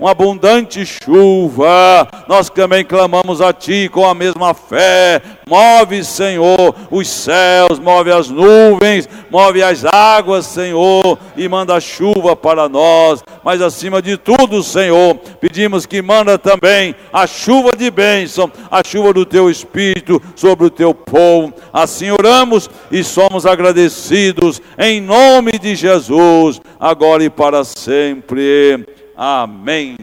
uma abundante chuva. Nós também clamamos a Ti com a mesma fé. Move, Senhor, os céus, move as nuvens, move as águas, Senhor, e manda chuva para nós. Mas acima de tudo, Senhor, pedimos que manda também a chuva de bênção, a chuva do Teu Espírito sobre o Teu povo. Assim oramos e somos agradecidos em nome de Jesus, agora e para sempre. Amém.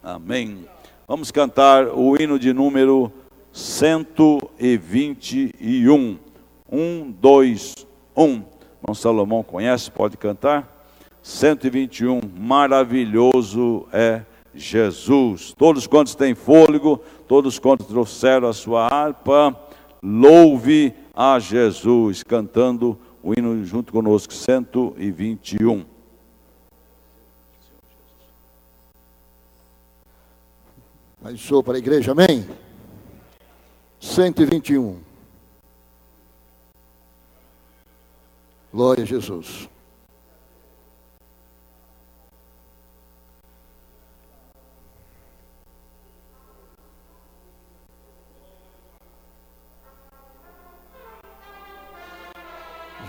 Amém. Vamos cantar o hino de número 121. 1, 2, 1. Irmão Salomão conhece, pode cantar? 121. Maravilhoso é Jesus. Todos quantos têm fôlego, todos quantos trouxeram a sua harpa, louve a Jesus, cantando o hino junto conosco, 121. Abençoa para a igreja, amém? 121. Glória a Jesus.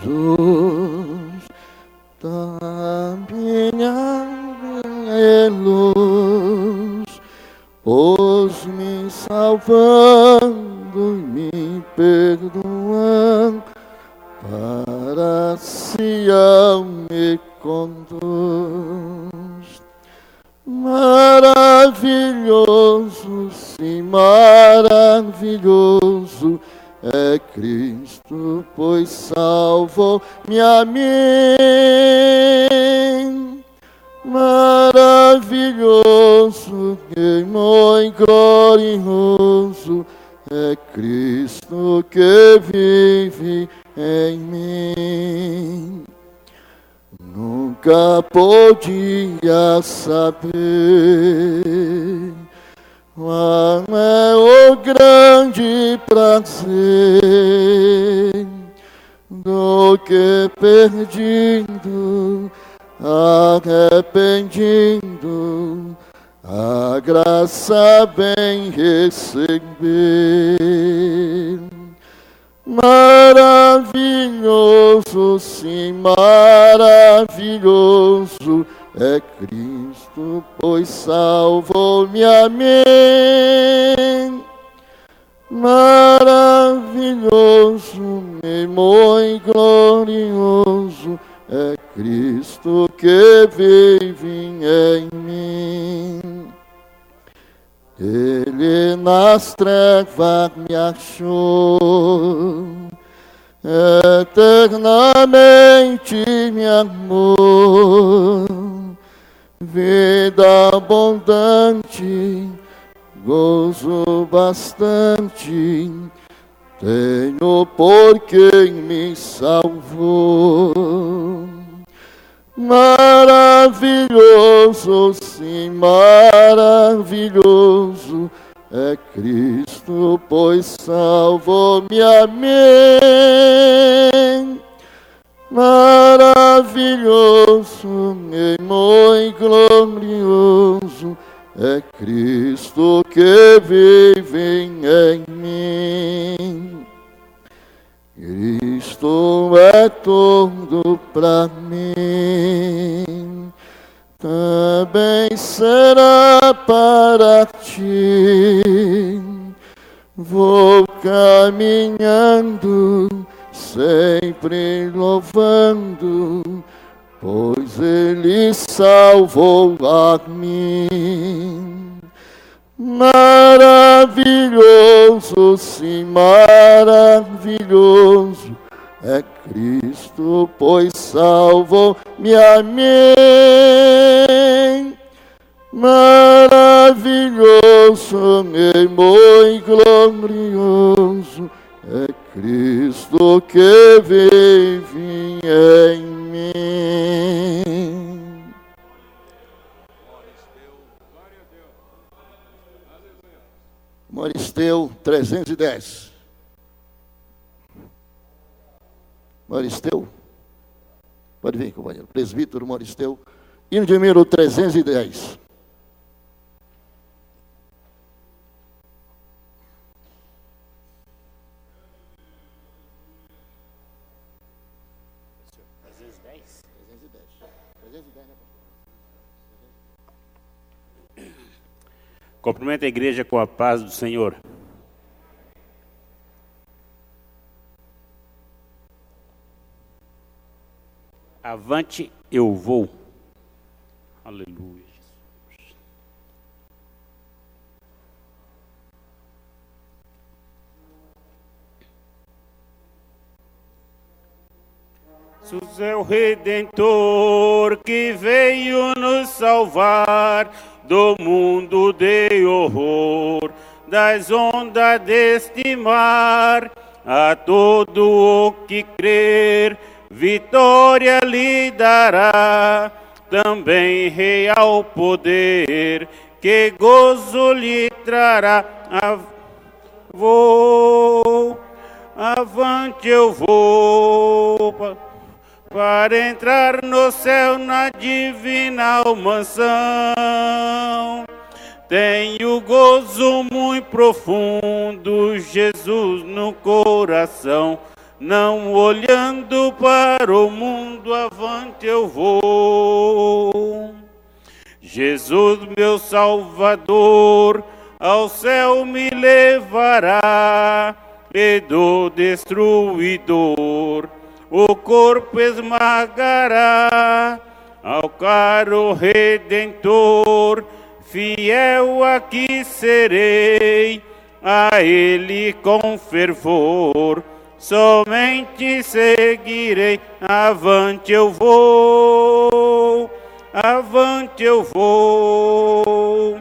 Jesus da minha luz, pois me salvando e me perdoando, para Sião me conduz. Maravilhoso, sim, maravilhoso é Cristo, pois salvou-me a mim. Maravilhoso e muito glorioso é Cristo que vive em mim. Nunca podia saber qual é o grande prazer do que perdido, arrependido, a graça bem receber. Maravilhoso, sim, maravilhoso é Cristo, pois salvou-me a mim. Maravilhoso e muito glorioso é Cristo que vive em mim. Ele nas trevas me achou, eternamente me amou. Vida abundante, gozo bastante, tenho por quem me salvou. Maravilhoso, sim, maravilhoso é Cristo, pois salvou-me a mim. Maravilhoso e muito glorioso é Cristo que vive em mim. Cristo é tudo para mim, também será para ti. Vou caminhando, sempre louvando, pois Ele salvou a mim. Maravilhoso, sim, maravilhoso é Cristo, pois salvou-me a mim. Maravilhoso e muito glorioso é Cristo que vive em mim. Maristeu 310. Maristeu? Pode vir, companheiro. Presbítero Maristeu. Hino de número 310. Cumprimento a igreja com a paz do Senhor. Avante, eu vou. Aleluia. Jesus é o Redentor que veio nos salvar do mundo de horror, das ondas deste mar. A todo o que crer, vitória lhe dará. Também real poder, que gozo lhe trará. Avante eu vou, para entrar no céu na divina mansão. Tenho gozo muito profundo, Jesus no coração. Não olhando para o mundo, avante eu vou. Jesus, meu Salvador, ao céu me levará, e do destruidor o corpo esmagará. Ao caro Redentor, fiel aqui serei, a Ele com fervor somente seguirei. Avante eu vou, avante eu vou,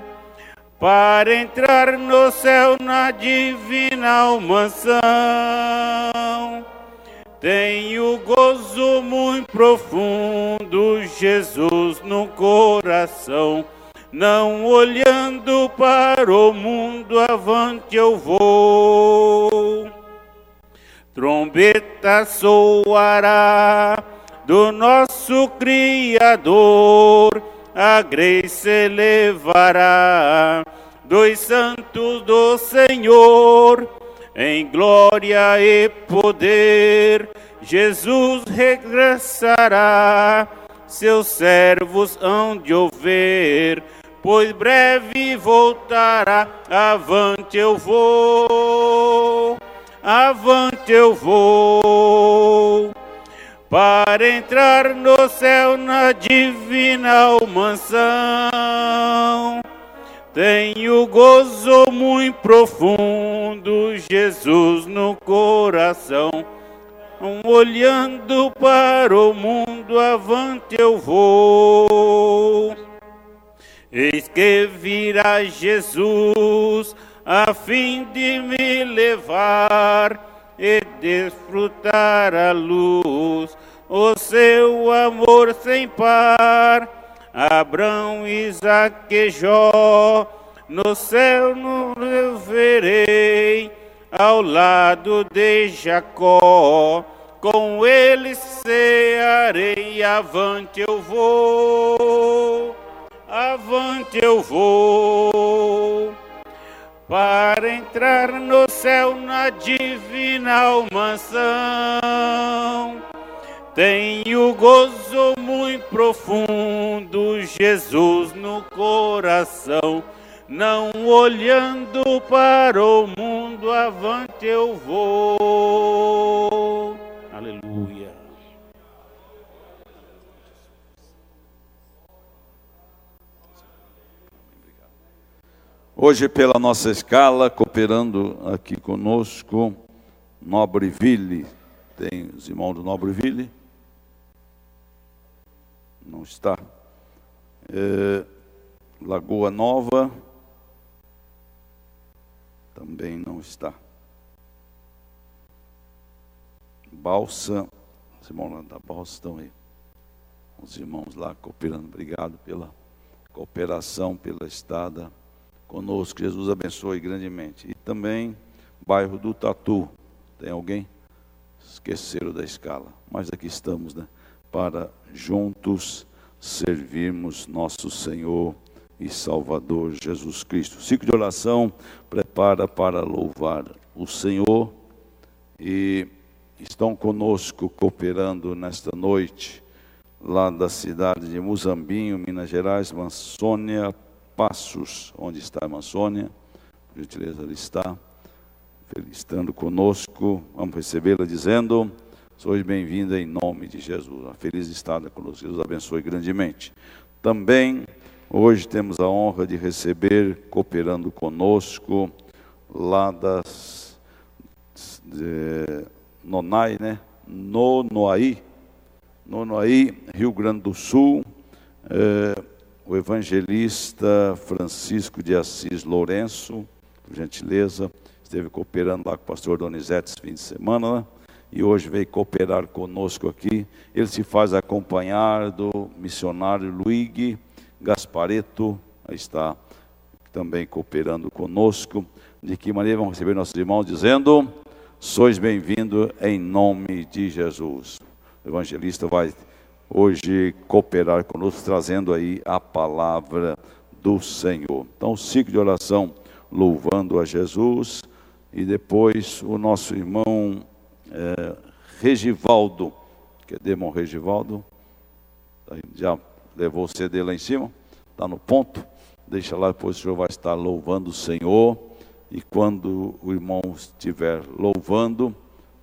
para entrar no céu na divina mansão. Tenho gozo muito profundo, Jesus no coração. Não olhando para o mundo, avante eu vou. Trombeta soará do nosso Criador, a graça elevará dos santos do Senhor. Em glória e poder, Jesus regressará. Seus servos hão de ouvir, pois breve voltará. Avante eu vou, avante eu vou, para entrar no céu na divina mansão. Tenho gozo muito profundo, Jesus no coração. Olhando para o mundo, avante eu vou. Eis que virá Jesus, a fim de me levar e desfrutar a luz, o seu amor sem par. Abraão, Isaque e Jó, no céu eu verei, ao lado de Jacó, com eles cearei. Avante eu vou, avante eu vou, para entrar no céu na divina mansão. Tenho gozo muito profundo, Jesus no coração. Não olhando para o mundo, avante eu vou. Aleluia. Hoje, pela nossa escala, cooperando aqui conosco, Nobreville. Tem os irmãos do Nobreville? Não está. Lagoa Nova também não está. Balsa, os irmãos lá da Balsa estão aí. Os irmãos lá cooperando. Obrigado pela cooperação, pela estada conosco. Jesus abençoe grandemente. E também bairro do Tatu. Tem alguém? Esqueceram da escala. Mas aqui estamos, né? Para juntos servirmos nosso Senhor e Salvador Jesus Cristo. Ciclo de oração prepara para louvar o Senhor, e estão conosco cooperando nesta noite, lá da cidade de Muzambinho, Minas Gerais, Sônia Passos. Onde está a irmã Sônia? Por gentileza, ela está estando conosco. Vamos recebê-la dizendo: sois bem-vinda em nome de Jesus. Uma feliz estada conosco. Deus abençoe grandemente. Também hoje temos a honra de receber, cooperando conosco, lá Nonoai, né? Nonoai, Rio Grande do Sul, o evangelista Francisco de Assis Lourenço, por gentileza, esteve cooperando lá com o pastor Donizete esse fim de semana, né? E hoje veio cooperar conosco aqui. Ele se faz acompanhar do missionário Luigi Gasparetto, aí está também cooperando conosco. De que maneira vamos receber nossos irmãos dizendo: sois bem-vindos em nome de Jesus. O evangelista vai hoje cooperar conosco, trazendo aí a palavra do Senhor. Então, o ciclo de oração louvando a Jesus, e depois o nosso irmão Regivaldo, cadê irmão Regivaldo? Já levou o CD lá em cima? Está no ponto? Deixa lá, depois o senhor vai estar louvando o Senhor. E quando o irmão estiver louvando,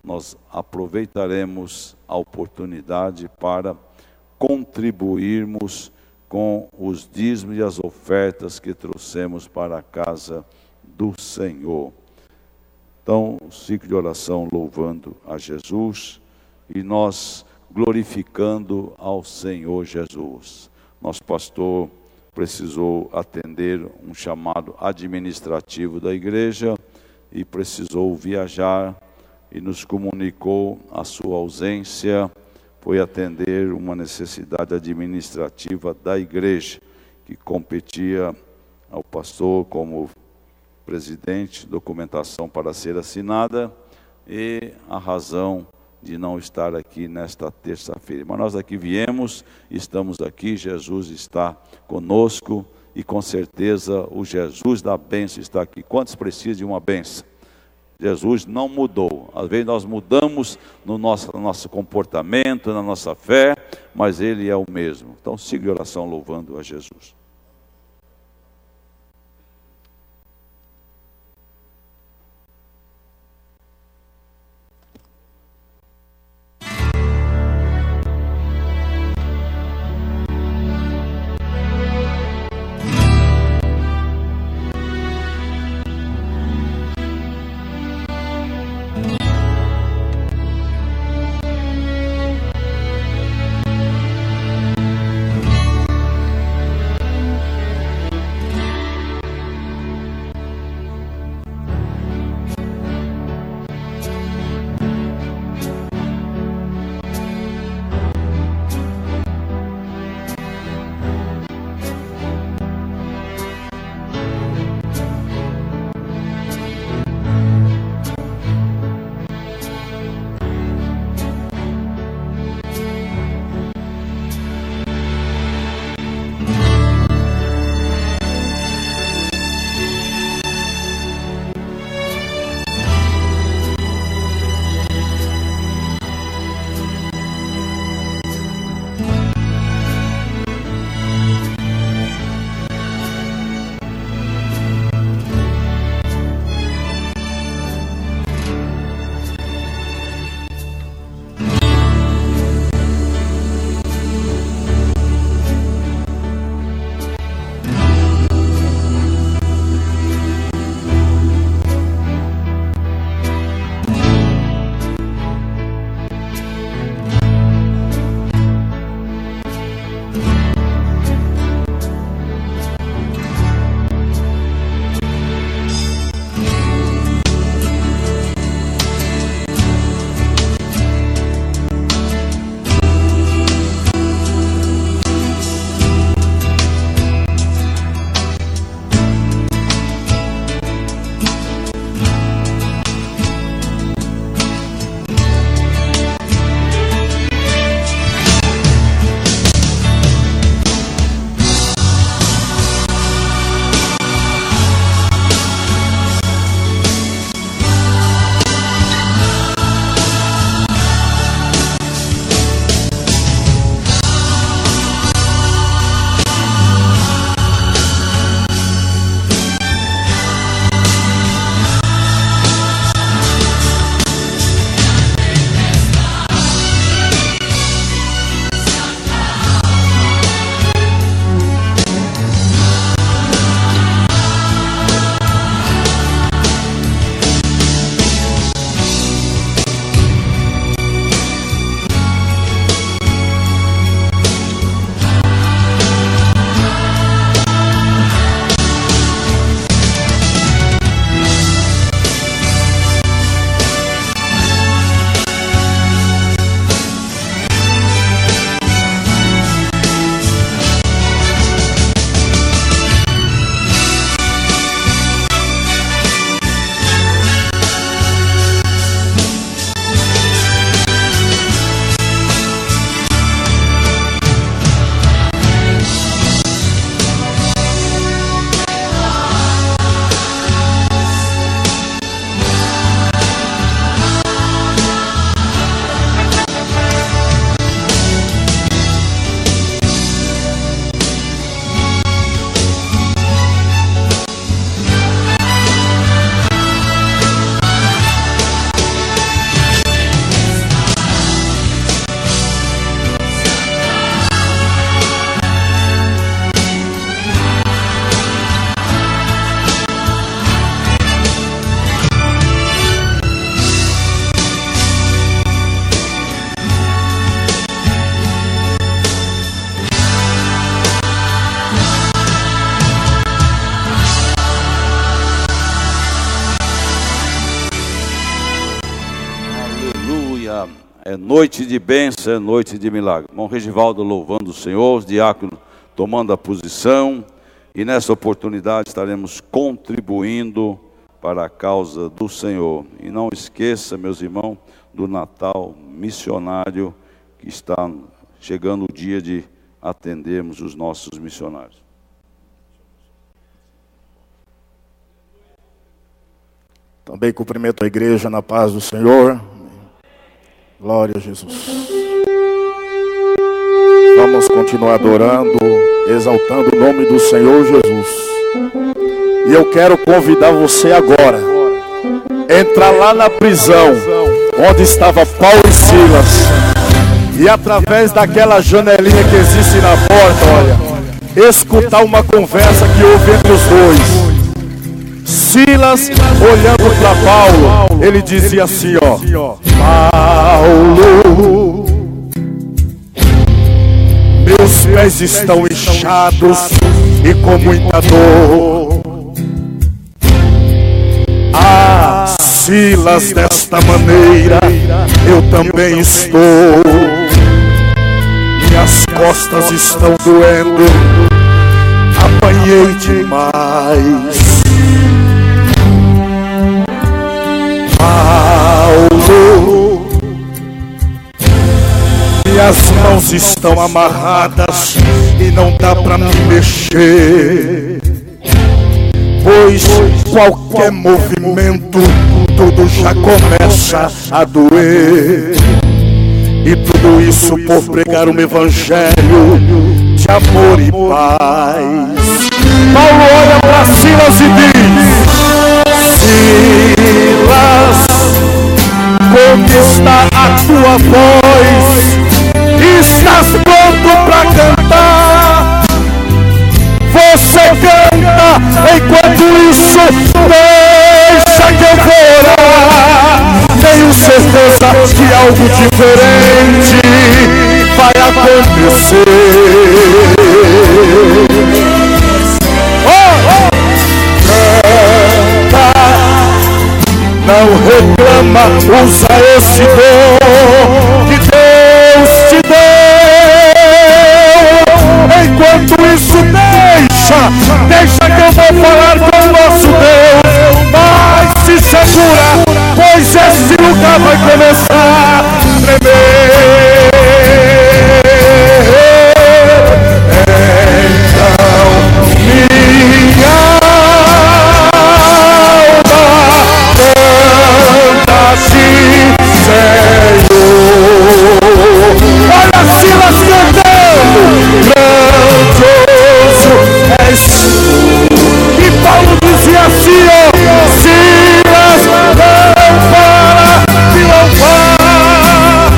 nós aproveitaremos a oportunidade para contribuirmos com os dízimos e as ofertas que trouxemos para a casa do Senhor. Então, o ciclo de oração louvando a Jesus e nós glorificando ao Senhor Jesus. Nosso pastor precisou atender um chamado administrativo da igreja e precisou viajar e nos comunicou a sua ausência. Foi atender uma necessidade administrativa da igreja, que competia ao pastor como presidente, documentação para ser assinada, e a razão de não estar aqui nesta terça-feira. Mas nós aqui viemos, estamos aqui, Jesus está conosco, e com certeza o Jesus da bênção está aqui. Quantos precisam de uma bênção? Jesus não mudou. Às vezes nós mudamos no nosso comportamento, na nossa fé, mas Ele é o mesmo. Então siga a oração louvando a Jesus. É noite de bênção, é noite de milagre. Irmão Regivaldo louvando o Senhor, os diáconos tomando a posição. E nessa oportunidade estaremos contribuindo para a causa do Senhor. E não esqueça, meus irmãos, do Natal missionário, que está chegando o dia de atendermos os nossos missionários. Também cumprimento a igreja na paz do Senhor. Glória a Jesus. Vamos continuar adorando, exaltando o nome do Senhor Jesus. E eu quero convidar você agora, entrar lá na prisão, onde estava Paulo e Silas, e através daquela janelinha que existe na porta, olha, escutar uma conversa que houve entre os dois. Silas, olhando para Paulo, ele dizia assim, ó: Paulo, meus pés estão inchados e com muita dor. Ah, Silas, desta maneira eu também estou. Minhas costas estão doendo, apanhei demais. Paulo, minhas mãos estão amarradas e não dá pra me mexer, pois qualquer movimento tudo já começa a doer. E tudo isso por pregar um evangelho de amor e paz. Paulo olha para Silas e diz: Silas, como está a tua voz? Estás pronto para cantar? Você canta, enquanto isso deixa que eu vou orar. Tenho certeza que algo diferente vai acontecer. Não reclama, usa esse dom que Deus te deu. Enquanto isso deixa que eu vou falar com o nosso Deus. Mas se segura, pois esse lugar vai começar a tremer. Então minha olha Silas cantando, grandioso és tu. E Paulo dizia assim, ó: Silas, não para de louvar,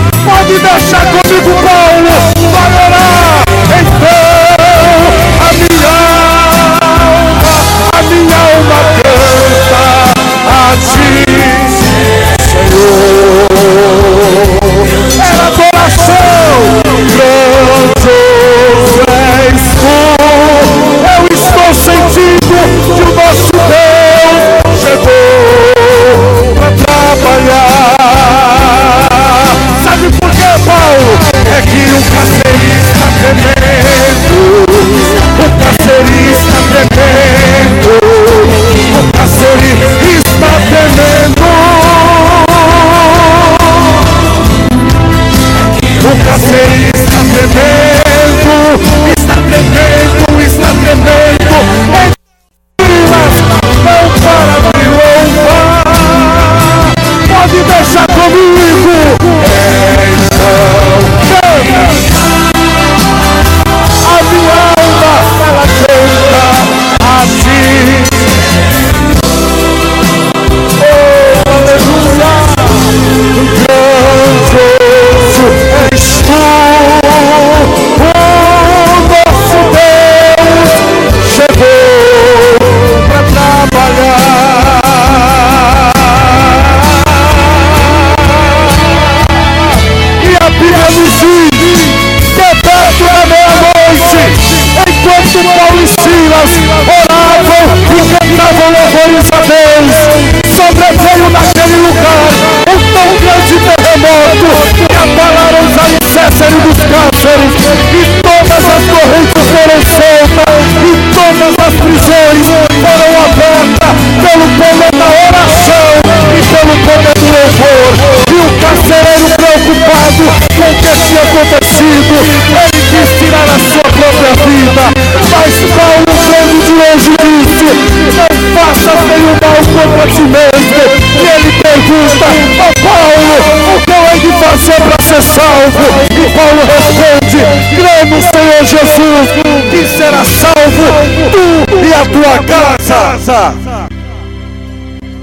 corações foram abertas pelo poder da oração e pelo poder do louvor. E o carcereiro, preocupado com o que tinha acontecido, ele quis tirar a sua própria vida. Mas Paulo, vendo de longe, disse: não faças nenhum mal contra ti mesmo. E ele pergunta: ó Paulo, o que eu hei de fazer para ser salvo? E Paulo responde: crê no Senhor Jesus, que será salvo tu e a tua casa.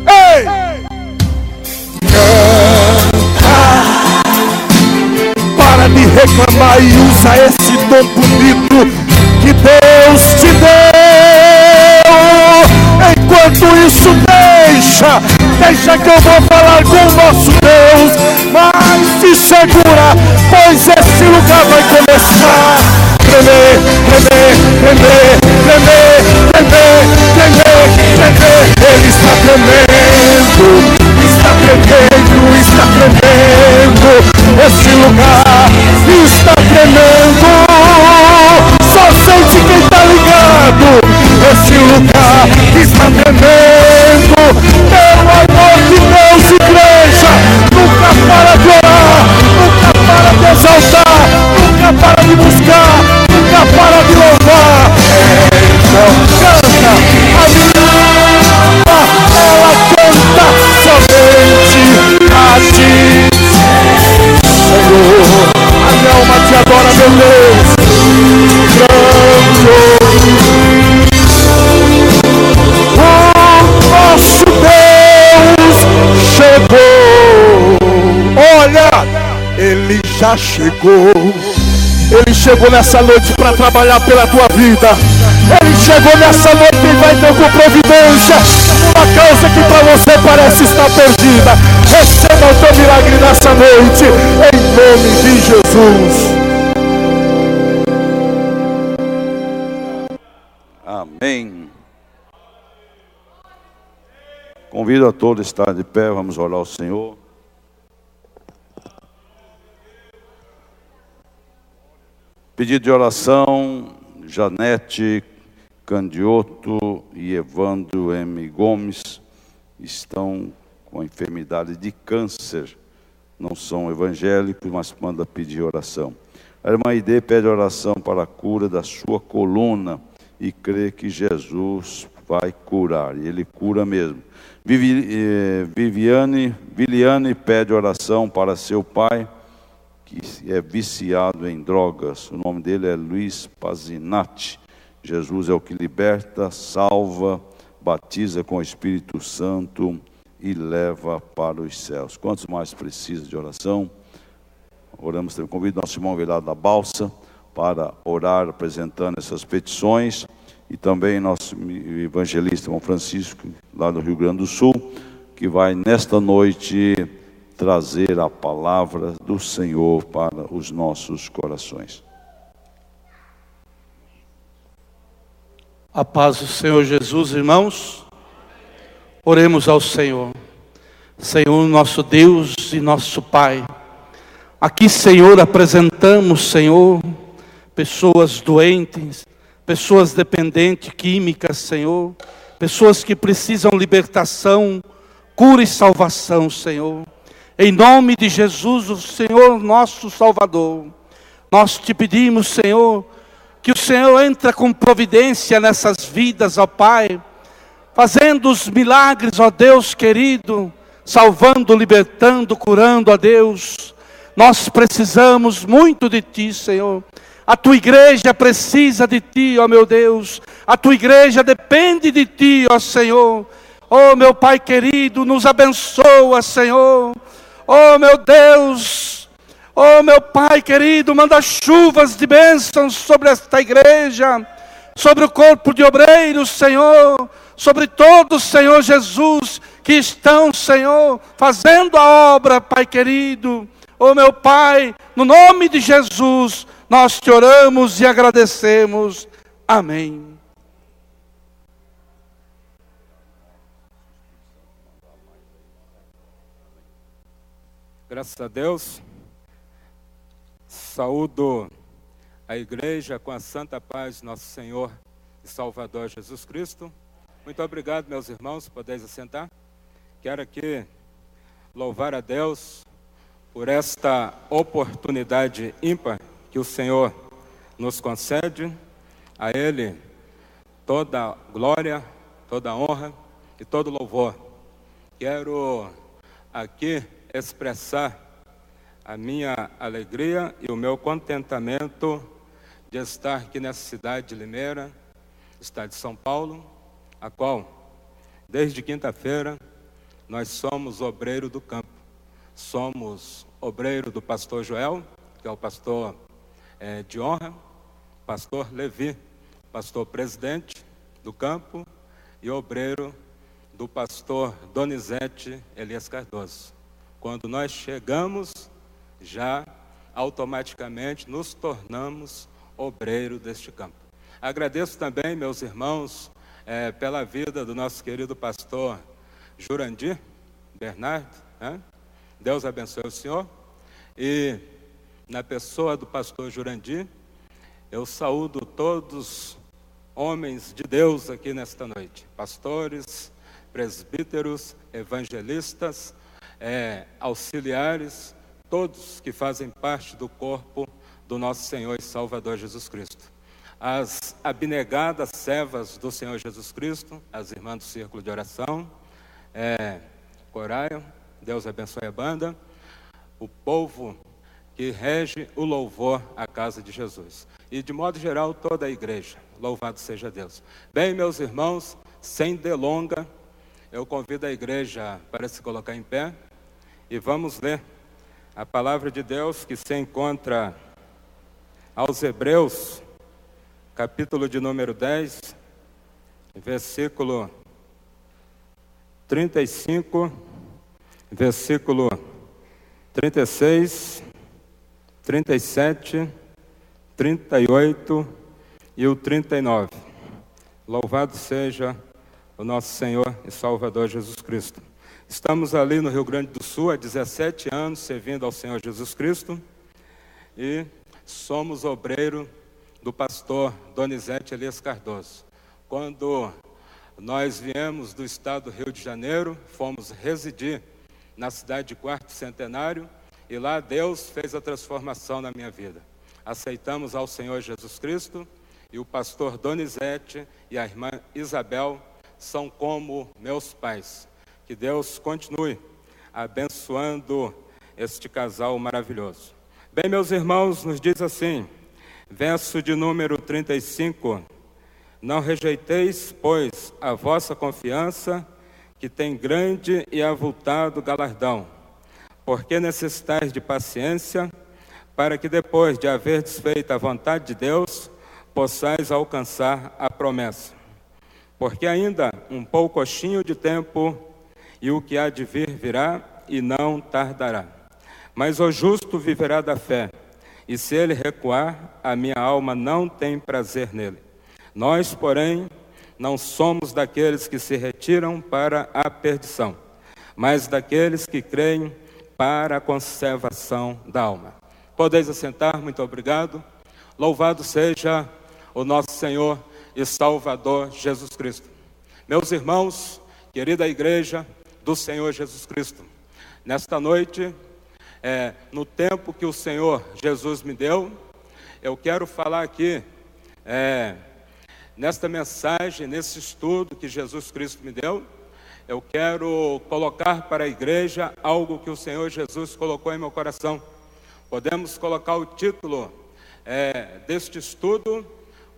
Ei! Para de reclamar e usa esse dom bonito que Deus te deu. Enquanto isso, deixa que eu vou falar com o nosso Deus. Mas se segura, pois esse lugar vai começar a tremer, tremer, tremer, tremer, tremer, tremer, tremer. Ele está tremendo, está tremendo, está tremendo. Esse lugar está tremendo. Só sente quem está ligado. Esse lugar está tremendo. Pelo amor de Deus, igreja, nunca para de orar, nunca para de exaltar, nunca para de buscar, nunca para de louvar. Canta, a minha alma, ela canta somente a ti, Senhor. A minha alma te adora, meu Deus. O nosso Deus chegou. Olha, Ele já chegou. Ele chegou nessa noite para trabalhar pela tua vida. Ele chegou nessa noite e vai ter com providência uma causa que para você parece estar perdida. Receba o teu milagre nessa noite, em nome de Jesus. Amém. Convido a todos a estar de pé, vamos orar ao Senhor. Pedido de oração, Janete Candioto e Evandro M. Gomes estão com a enfermidade de câncer. Não são evangélicos, mas manda pedir oração. A irmã Ide pede oração para a cura da sua coluna e crê que Jesus vai curar, e Ele cura mesmo. Viliane pede oração para seu pai, que é viciado em drogas. O nome dele é Luiz Pazinatti. Jesus é o que liberta, salva, batiza com o Espírito Santo e leva para os céus. Quantos mais precisam de oração? Oramos também. Convido nosso irmão Velado da Balsa para orar, apresentando essas petições. E também nosso evangelista, irmão Francisco, lá do Rio Grande do Sul, que vai nesta noite trazer a palavra do Senhor para os nossos corações. A paz do Senhor Jesus, irmãos. Oremos ao Senhor. Senhor, nosso Deus e nosso Pai. Aqui, Senhor, apresentamos, Senhor, pessoas doentes, pessoas dependentes químicas, Senhor, pessoas que precisam libertação, cura e salvação, Senhor. Em nome de Jesus, o Senhor nosso Salvador, nós te pedimos, Senhor, que o Senhor entre com providência nessas vidas, ó Pai, fazendo os milagres, ó Deus querido, salvando, libertando, curando, ó Deus. Nós precisamos muito de Ti, Senhor. A Tua igreja precisa de Ti, ó meu Deus. A Tua igreja depende de Ti, ó Senhor. Ó meu Pai querido, nos abençoa, Senhor. Ó meu Deus, ó meu Pai querido, manda chuvas de bênçãos sobre esta igreja, sobre o corpo de obreiros, Senhor, sobre todos, Senhor Jesus, que estão, Senhor, fazendo a obra, Pai querido. Ó meu Pai, no nome de Jesus, nós te oramos e agradecemos. Amém. Graças a Deus, saúdo a igreja com a santa paz de nosso Senhor e Salvador Jesus Cristo. Muito obrigado, meus irmãos, podeis assentar. Quero aqui louvar a Deus por esta oportunidade ímpar que o Senhor nos concede. A Ele toda glória, toda honra e todo louvor. Quero aqui expressar a minha alegria e o meu contentamento de estar aqui nessa cidade de Limeira, estado de São Paulo, a qual, desde quinta-feira, nós somos obreiro do campo. Somos obreiro do pastor Joel, que é o pastor de honra, pastor Levi, pastor presidente do campo, e obreiro do pastor Donizete Elias Cardoso. Quando nós chegamos, já automaticamente nos tornamos obreiro deste campo. Agradeço também, meus irmãos, pela vida do nosso querido pastor Jurandir Bernardo, né? Deus abençoe o senhor. E na pessoa do pastor Jurandir, eu saúdo todos homens de Deus aqui nesta noite, pastores, presbíteros, evangelistas, auxiliares, todos que fazem parte do corpo do nosso Senhor e Salvador Jesus Cristo. As abnegadas servas do Senhor Jesus Cristo, as irmãs do Círculo de Oração, Coraio, Deus abençoe a banda, o povo que rege o louvor à casa de Jesus. E de modo geral, toda a igreja. Louvado seja Deus. Bem, meus irmãos, sem delonga, eu convido a igreja para se colocar em pé e vamos ler a palavra de Deus que se encontra aos Hebreus, capítulo de número 10, versículo 35, versículo 36, 37, 38 e o 39. Louvado seja o nosso Senhor e Salvador Jesus Cristo. Estamos ali no Rio Grande do Sul há 17 anos servindo ao Senhor Jesus Cristo e somos obreiro do pastor Donizete Elias Cardoso. Quando nós viemos do estado do Rio de Janeiro, fomos residir na cidade de Quarto Centenário e lá Deus fez a transformação na minha vida. Aceitamos ao Senhor Jesus Cristo e o pastor Donizete e a irmã Isabel são como meus pais. Que Deus continue abençoando este casal maravilhoso. Bem, meus irmãos, nos diz assim, verso de número 35, não rejeiteis, pois, a vossa confiança, que tem grande e avultado galardão, porque necessitais de paciência, para que depois de haver desfeito a vontade de Deus, possais alcançar a promessa. Porque ainda um poucochinho de tempo, e o que há de vir virá, e não tardará. Mas o justo viverá da fé, e se ele recuar, a minha alma não tem prazer nele. Nós, porém, não somos daqueles que se retiram para a perdição, mas daqueles que creem para a conservação da alma. Podeis assentar, muito obrigado. Louvado seja o nosso Senhor e Salvador Jesus Cristo. Meus irmãos, querida igreja do Senhor Jesus Cristo, nesta noite, no tempo que o Senhor Jesus me deu, eu quero falar aqui, nesta mensagem, nesse estudo que Jesus Cristo me deu, eu quero colocar para a igreja algo que o Senhor Jesus colocou em meu coração. Podemos colocar o título deste estudo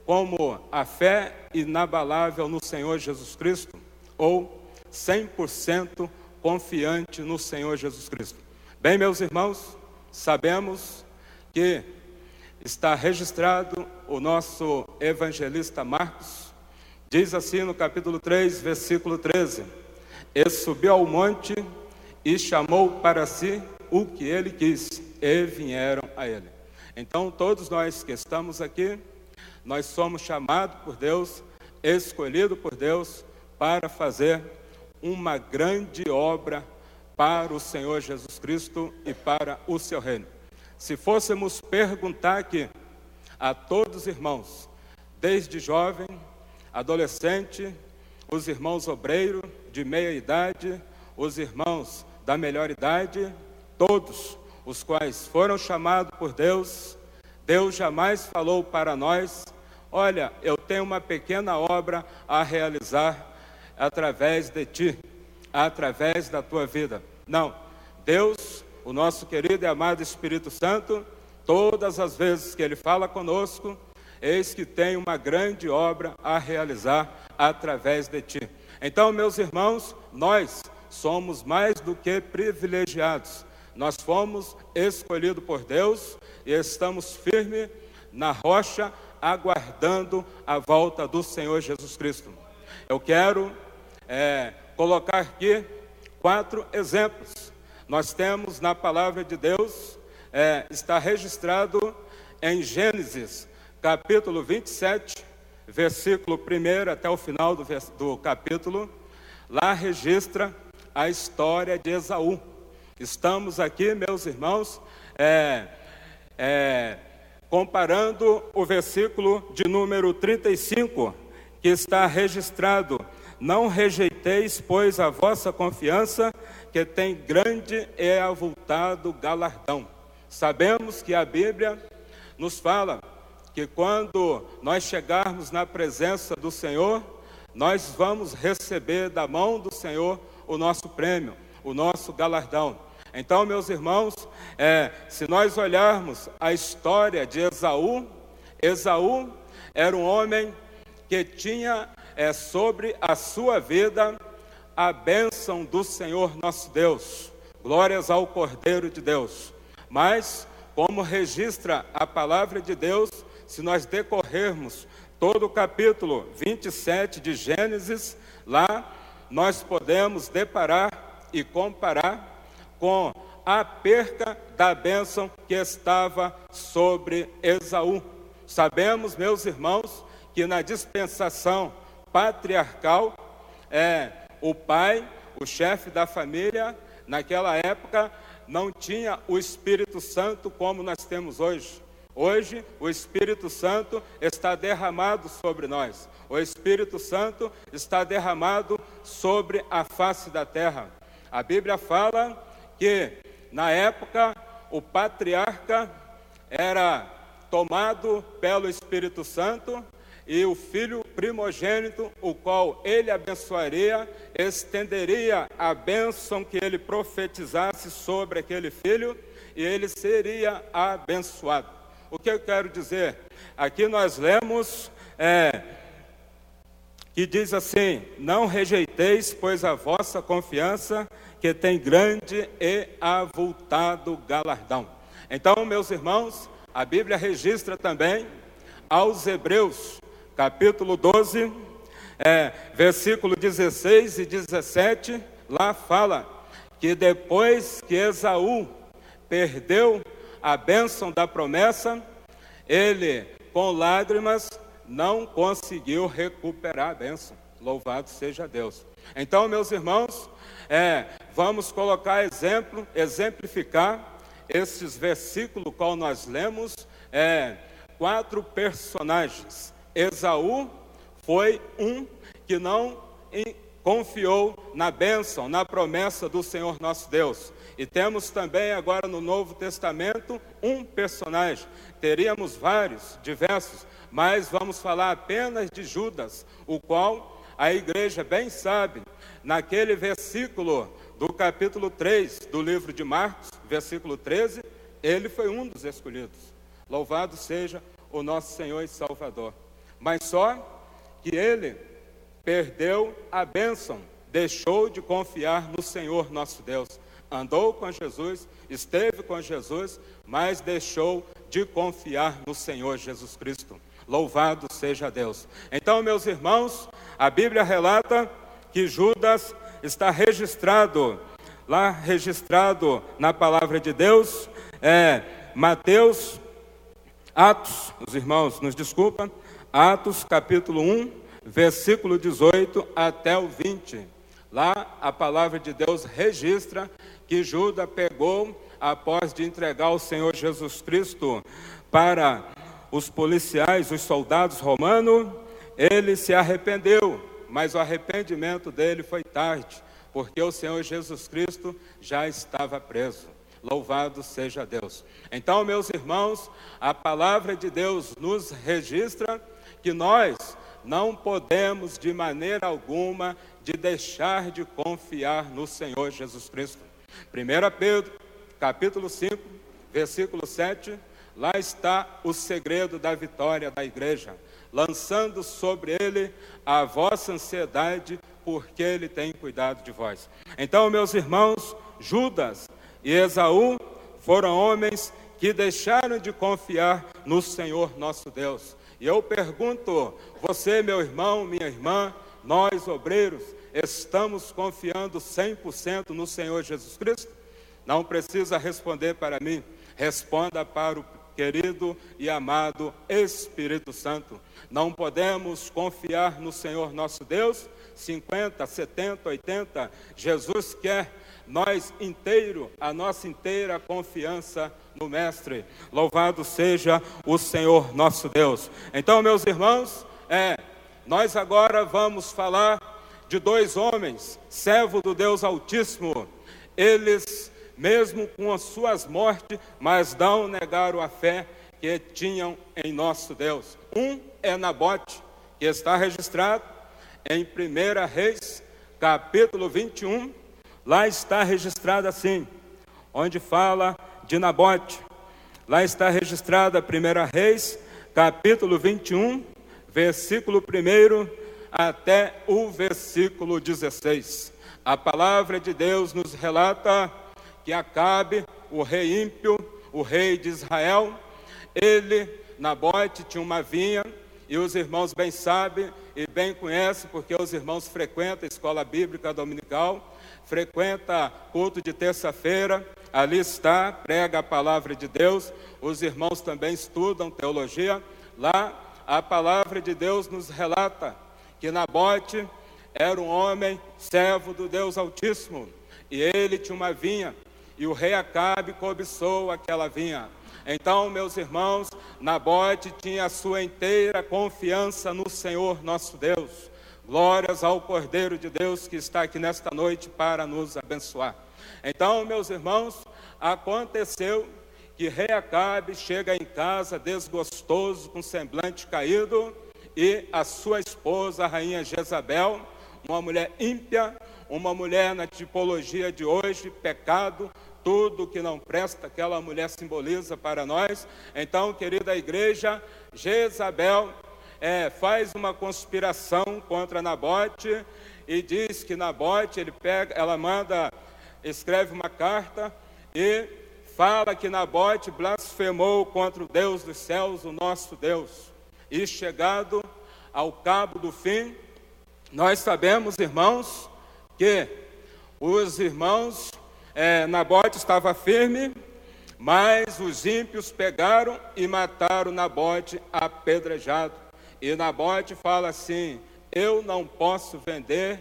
como a fé inabalável no Senhor Jesus Cristo, ou 100% confiante no Senhor Jesus Cristo. Bem, meus irmãos, sabemos que está registrado o nosso evangelista Marcos, diz assim no capítulo 3, versículo 13, e subiu ao monte e chamou para si o que ele quis, e vieram a ele. Então, todos nós que estamos aqui, nós somos chamados por Deus, escolhidos por Deus, para fazer uma grande obra para o Senhor Jesus Cristo e para o seu reino. Se fôssemos perguntar aqui a todos os irmãos, desde jovem adolescente, os irmãos obreiro de meia idade, os irmãos da melhor idade, todos os quais foram chamados por Deus. Deus jamais falou para nós: olha, eu tenho uma pequena obra a realizar através de ti, através da tua vida. Não, Deus, o nosso querido e amado Espírito Santo, todas as vezes que Ele fala conosco, eis que tem uma grande obra a realizar através de ti. Então, meus irmãos, nós somos mais do que privilegiados. Nós fomos escolhidos por Deus e estamos firmes na rocha, aguardando a volta do Senhor Jesus Cristo. Eu quero colocar aqui 4 exemplos. Nós temos na palavra de Deus, está registrado em Gênesis, capítulo 27, versículo 1 até o final do capítulo. Lá registra a história de Esaú. Estamos aqui, meus irmãos, comparando o versículo de número 35, que está registrado: não rejeiteis, pois, a vossa confiança, que tem grande e avultado galardão. Sabemos que a Bíblia nos fala que quando nós chegarmos na presença do Senhor, nós vamos receber da mão do Senhor o nosso prêmio, o nosso galardão. Então, meus irmãos, se nós olharmos a história de Esaú, Esaú era um homem que tinha sobre a sua vida a bênção do Senhor nosso Deus. Glórias ao Cordeiro de Deus. Mas, como registra a palavra de Deus, se nós decorrermos todo o capítulo 27 de Gênesis, lá nós podemos deparar e comparar com a perca da bênção que estava sobre Esaú. Sabemos, meus irmãos, que na dispensação patriarcal, o pai, o chefe da família, naquela época, não tinha o Espírito Santo como nós temos hoje. Hoje, o Espírito Santo está derramado sobre nós. O Espírito Santo está derramado sobre a face da terra. A Bíblia fala que, na época, o patriarca era tomado pelo Espírito Santo e o filho primogênito, o qual ele abençoaria, estenderia a bênção que ele profetizasse sobre aquele filho e ele seria abençoado. O que eu quero dizer? Aqui nós lemos que diz assim: não rejeiteis, pois, a vossa confiança, que tem grande e avultado galardão. Então, meus irmãos, a Bíblia registra também aos Hebreus, capítulo 12, versículo 16 e 17, lá fala que depois que Esaú perdeu a bênção da promessa, ele, com lágrimas, não conseguiu recuperar a bênção. Louvado seja Deus. Então, meus irmãos, vamos colocar exemplificar esses versículos qual nós lemos, 4 personagens. Esaú foi um que não confiou na bênção, na promessa do Senhor nosso Deus. E temos também agora no Novo Testamento um personagem. Teríamos vários, diversos, mas vamos falar apenas de Judas, o qual a igreja bem sabe, naquele versículo do capítulo 3 do livro de Marcos, versículo 13, ele foi um dos escolhidos. Louvado seja o nosso Senhor e Salvador. Mas só que ele perdeu a bênção, deixou de confiar no Senhor nosso Deus. Andou com Jesus, esteve com Jesus, mas deixou de confiar no Senhor Jesus Cristo. Louvado seja Deus. Então, meus irmãos, a Bíblia relata que Judas está registrado na palavra de Deus, Mateus, Atos, os irmãos nos desculpam, Atos capítulo 1, versículo 18 até o 20. Lá a palavra de Deus registra que Judas pegou, após de entregar o Senhor Jesus Cristo para os policiais, os soldados romanos, ele se arrependeu, mas o arrependimento dele foi tarde, porque o Senhor Jesus Cristo já estava preso. Louvado seja Deus. Então, meus irmãos, a palavra de Deus nos registra que nós não podemos de maneira alguma de deixar de confiar no Senhor Jesus Cristo. 1 Pedro, capítulo 5, versículo 7, lá está o segredo da vitória da igreja, lançando sobre ele a vossa ansiedade, porque ele tem cuidado de vós. Então, meus irmãos, Judas e Esaú foram homens que deixaram de confiar no Senhor nosso Deus. E eu pergunto, você, meu irmão, minha irmã, nós obreiros, estamos confiando 100% no Senhor Jesus Cristo? Não precisa responder para mim, responda para o querido e amado Espírito Santo. Não podemos confiar no Senhor nosso Deus? 50, 70, 80, Jesus quer nós inteiro, a nossa inteira confiança no Mestre. Louvado seja o Senhor nosso Deus. Então, meus irmãos, nós agora vamos falar de dois homens, servo do Deus Altíssimo. Eles, mesmo com as suas mortes, mas não negaram a fé que tinham em nosso Deus. Um é Nabote, que está registrado em 1 Reis, capítulo 21, lá está registrado assim, onde fala de Nabote. Lá está registrada 1 Reis, capítulo 21, versículo 1 até o versículo 16. A palavra de Deus nos relata que Acabe, o rei ímpio, o rei de Israel, ele, Nabote, tinha uma vinha, e os irmãos bem sabem e bem conhecem, porque os irmãos frequentam a escola bíblica dominical, frequenta culto de terça-feira, ali está, prega a palavra de Deus. Os irmãos também estudam teologia. Lá a palavra de Deus nos relata que Nabote era um homem servo do Deus Altíssimo, e ele tinha uma vinha, e o rei Acabe cobiçou aquela vinha. Então, meus irmãos, Nabote tinha a sua inteira confiança no Senhor nosso Deus. Glórias ao Cordeiro de Deus que está aqui nesta noite para nos abençoar. Então, meus irmãos, aconteceu que rei Acabe chega em casa desgostoso, com semblante caído, e a sua esposa, a rainha Jezabel, uma mulher ímpia, uma mulher na tipologia de hoje, pecado, tudo que não presta, aquela mulher simboliza para nós. Então, querida igreja, Jezabel faz uma conspiração contra Nabote e diz que Nabote, escreve uma carta e fala que Nabote blasfemou contra o Deus dos céus, o nosso Deus. E chegado ao cabo do fim, nós sabemos, irmãos, que os irmãos, Nabote estava firme, mas os ímpios pegaram e mataram Nabote apedrejado. E Nabote fala assim: eu não posso vender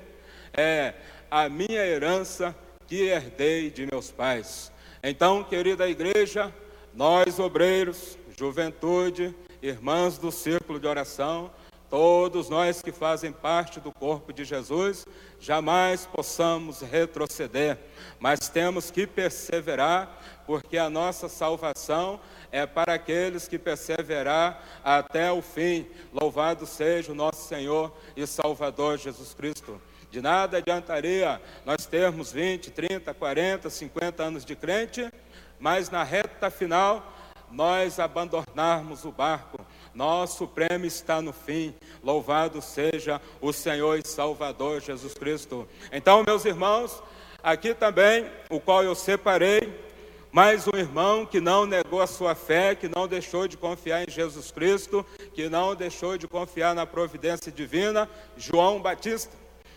a minha herança que herdei de meus pais. Então, querida igreja, nós obreiros, juventude, irmãs do círculo de oração, todos nós que fazem parte do corpo de Jesus, jamais possamos retroceder, mas temos que perseverar, porque a nossa salvação é para aqueles que perseverar até o fim. Louvado seja o nosso Senhor e Salvador Jesus Cristo. De nada adiantaria nós termos 20, 30, 40, 50 anos de crente, mas na reta final nós abandonarmos o barco. Nosso prêmio está no fim. Louvado seja o Senhor e Salvador Jesus Cristo. Então, meus irmãos, aqui também, o qual eu separei, mais um irmão que não negou a sua fé, que não deixou de confiar em Jesus Cristo, que não deixou de confiar na providência divina, João Batista.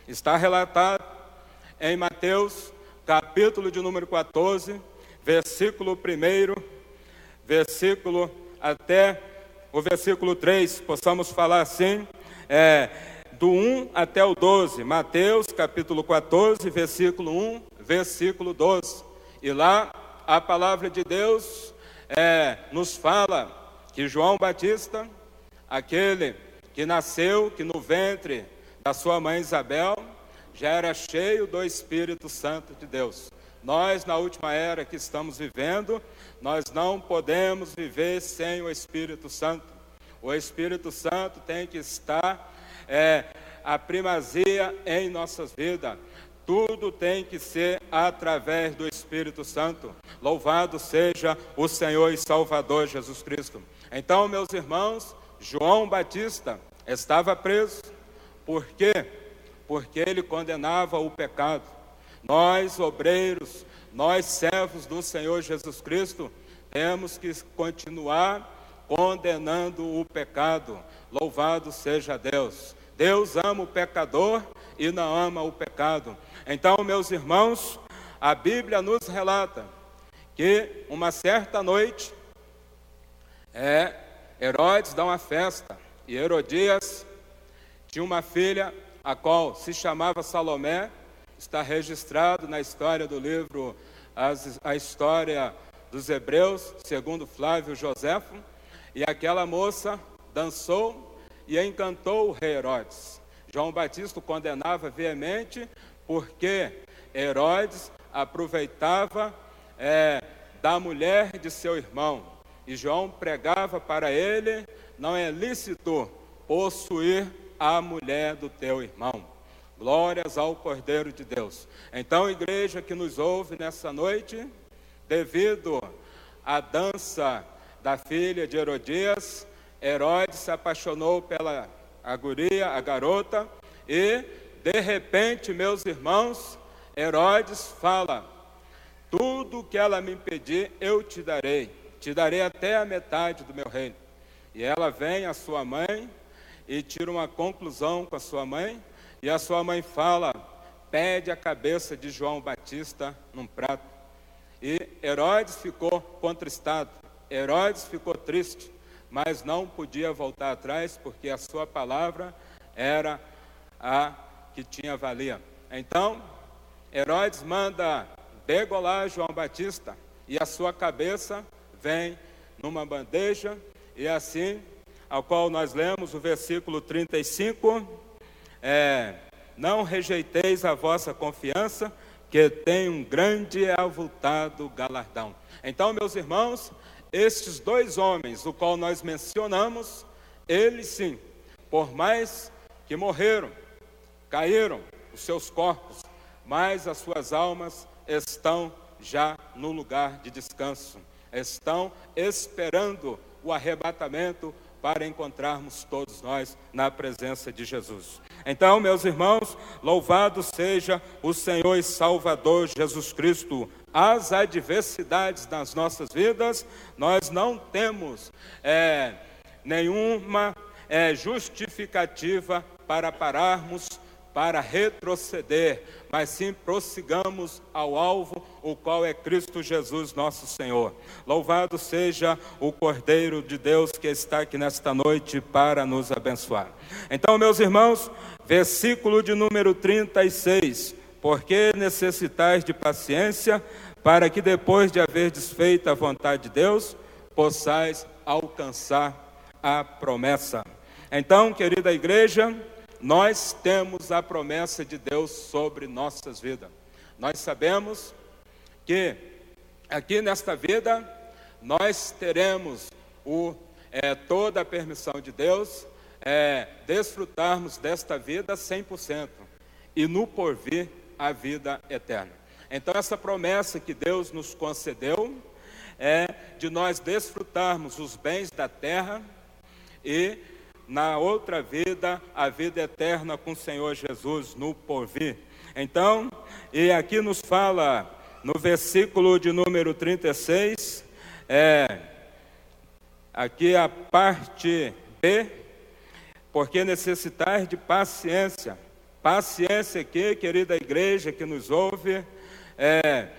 Está relatado em Mateus, capítulo de número 14, versículo 1, versículo até o versículo 3, possamos falar assim, do 1 até o 12, Mateus capítulo 14, versículo 1, versículo 12, e lá a palavra de Deus nos fala que João Batista, aquele que nasceu, que no ventre da sua mãe Isabel, já era cheio do Espírito Santo de Deus. Nós, na última era que estamos vivendo, nós não podemos viver sem o Espírito Santo. O Espírito Santo tem que estar a primazia em nossas vidas. Tudo tem que ser através do Espírito Santo. Louvado seja o Senhor e Salvador Jesus Cristo. Então, meus irmãos, João Batista estava preso. Por quê? Porque ele condenava o pecado. Nós, obreiros, nós, servos do Senhor Jesus Cristo, temos que continuar condenando o pecado. Louvado seja Deus. Deus ama o pecador e não ama o pecado. Então, meus irmãos, a Bíblia nos relata que uma certa noite, Herodes dá uma festa, e Herodias tinha uma filha, a qual se chamava Salomé. Está registrado na história do livro, a história dos Hebreus, segundo Flávio Joséfo, e aquela moça dançou e encantou o rei Herodes. João Batista condenava veemente, porque Herodes aproveitava da mulher de seu irmão, e João pregava para ele: não é lícito possuir a mulher do teu irmão. Glórias ao Cordeiro de Deus. Então, igreja que nos ouve nessa noite, devido à dança da filha de Herodias, Herodes se apaixonou pela a garota, e de repente, meus irmãos, Herodes fala: tudo que ela me pedir, eu te darei até a metade do meu reino. E ela vem à sua mãe e tira uma conclusão com a sua mãe, e a sua mãe fala: pede a cabeça de João Batista num prato. E Herodes ficou contristado, Herodes ficou triste, mas não podia voltar atrás, porque a sua palavra era a que tinha valia. Então, Herodes manda degolar João Batista, e a sua cabeça vem numa bandeja, e assim, ao qual nós lemos o versículo 35, não rejeiteis a vossa confiança, que tem um grande e avultado galardão. Então, meus irmãos, estes dois homens, o qual nós mencionamos, eles sim, por mais que morreram, caíram os seus corpos, mas as suas almas estão já no lugar de descanso, estão esperando o arrebatamento para encontrarmos todos nós na presença de Jesus. Então, meus irmãos, louvado seja o Senhor e Salvador Jesus Cristo. As adversidades das nossas vidas, nós não temos nenhuma justificativa para pararmos, para retroceder, mas sim prossigamos ao alvo, o qual é Cristo Jesus nosso Senhor. Louvado seja o Cordeiro de Deus que está aqui nesta noite para nos abençoar. Então, meus irmãos, versículo de número 36, porque necessitais de paciência, para que depois de haver desfeito a vontade de Deus, possais alcançar a promessa. Então, querida igreja, nós temos a promessa de Deus sobre nossas vidas. Nós sabemos que aqui nesta vida nós teremos toda a permissão de Deus, desfrutarmos desta vida 100% e no porvir a vida eterna. Então, essa promessa que Deus nos concedeu é de nós desfrutarmos os bens da terra e na outra vida, a vida eterna com o Senhor Jesus no porvir. Então, e aqui nos fala no versículo de número 36, aqui a parte B, porque necessitais de paciência. Paciência aqui, querida igreja que nos ouve, é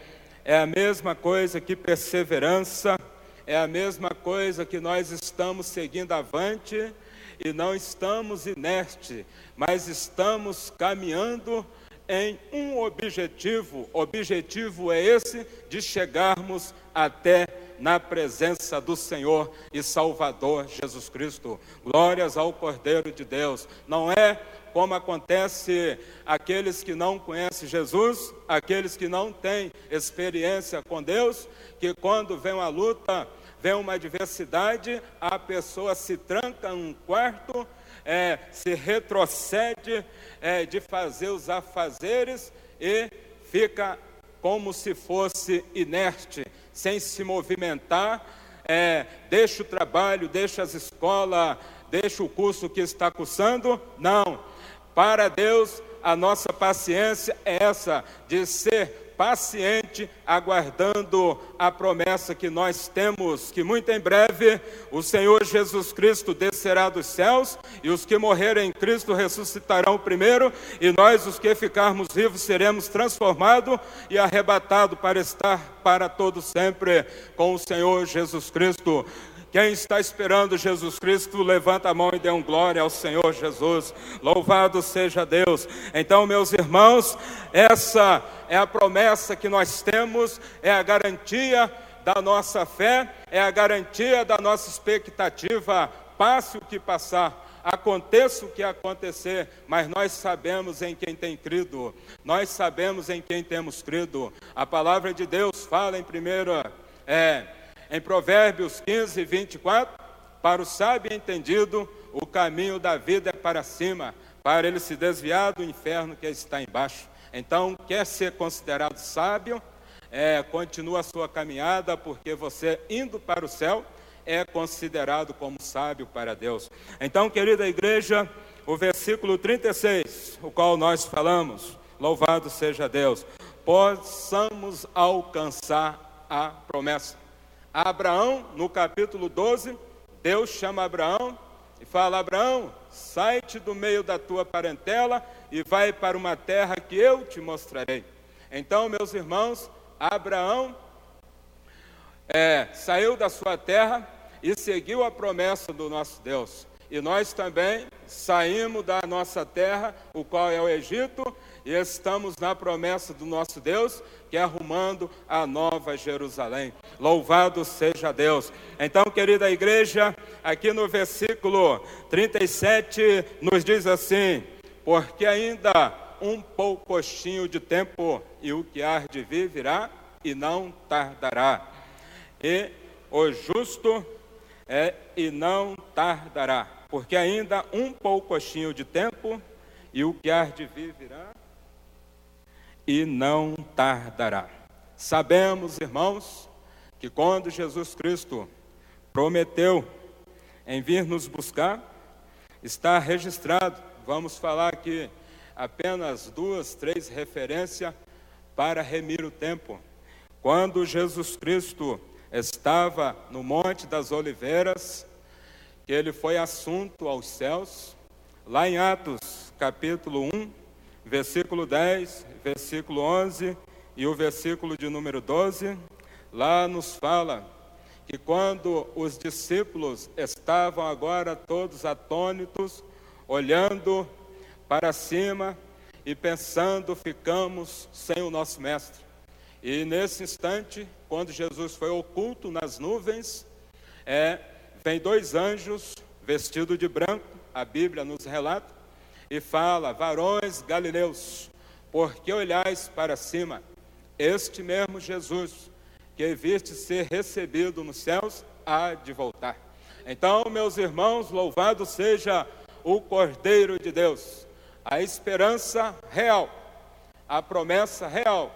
a mesma coisa que perseverança, é a mesma coisa que nós estamos seguindo avante, e não estamos inertes, mas estamos caminhando em um objetivo. O objetivo é esse, de chegarmos até na presença do Senhor e Salvador Jesus Cristo. Glórias ao Cordeiro de Deus. Não é como acontece aqueles que não conhecem Jesus, aqueles que não têm experiência com Deus, que quando vem uma luta, vem uma adversidade, a pessoa se tranca em um quarto, se retrocede de fazer os afazeres e fica como se fosse inerte, sem se movimentar, deixa o trabalho, deixa as escolas, deixa o curso que está cursando. Não, para Deus a nossa paciência é essa, de ser paciente, aguardando a promessa que nós temos, que muito em breve o Senhor Jesus Cristo descerá dos céus, e os que morrerem em Cristo ressuscitarão primeiro, e nós, os que ficarmos vivos, seremos transformados e arrebatados para estar para todo sempre com o Senhor Jesus Cristo. Quem está esperando Jesus Cristo, levanta a mão e dê um glória ao Senhor Jesus. Louvado seja Deus. Então, meus irmãos, essa é a promessa que nós temos, é a garantia da nossa fé, é a garantia da nossa expectativa. Passe o que passar, aconteça o que acontecer, mas nós sabemos em quem tem crido, nós sabemos em quem temos crido. A palavra de Deus fala em Provérbios 15, 24, para o sábio entendido, o caminho da vida é para cima, para ele se desviar do inferno que está embaixo. Então, quer ser considerado sábio, continua a sua caminhada, porque você, indo para o céu, é considerado como sábio para Deus. Então, querida igreja, o versículo 36, o qual nós falamos, louvado seja Deus, possamos alcançar a promessa. Abraão, no capítulo 12, Deus chama Abraão e fala: Abraão, sai-te do meio da tua parentela e vai para uma terra que eu te mostrarei. Então, meus irmãos, Abraão saiu da sua terra e seguiu a promessa do nosso Deus. E nós também saímos da nossa terra, o qual é o Egito, e estamos na promessa do nosso Deus, que é arrumando a nova Jerusalém. Louvado seja Deus. Então, querida igreja, aqui no versículo 37 nos diz assim: porque ainda um poucochinho de tempo, e o que há de vir virá e não tardará. E o justo e não tardará. Porque ainda um poucochinho de tempo, e o que há de vir virá e não tardará. Sabemos, irmãos, que quando Jesus Cristo prometeu em vir nos buscar, está registrado. Vamos falar aqui apenas 2, 3 referências para remir o tempo. Quando Jesus Cristo estava no Monte das Oliveiras, que ele foi assunto aos céus, lá em Atos capítulo 1, versículo 10, versículo 11 e o versículo de número 12, lá nos fala que quando os discípulos estavam agora todos atônitos, olhando para cima e pensando, ficamos sem o nosso mestre. E nesse instante, quando Jesus foi oculto nas nuvens, vem 2 anjos vestidos de branco, a Bíblia nos relata, e fala: varões galileus, por que olhais para cima? Este mesmo Jesus, que viste ser recebido nos céus, há de voltar. Então, meus irmãos, louvado seja o Cordeiro de Deus. A esperança real, a promessa real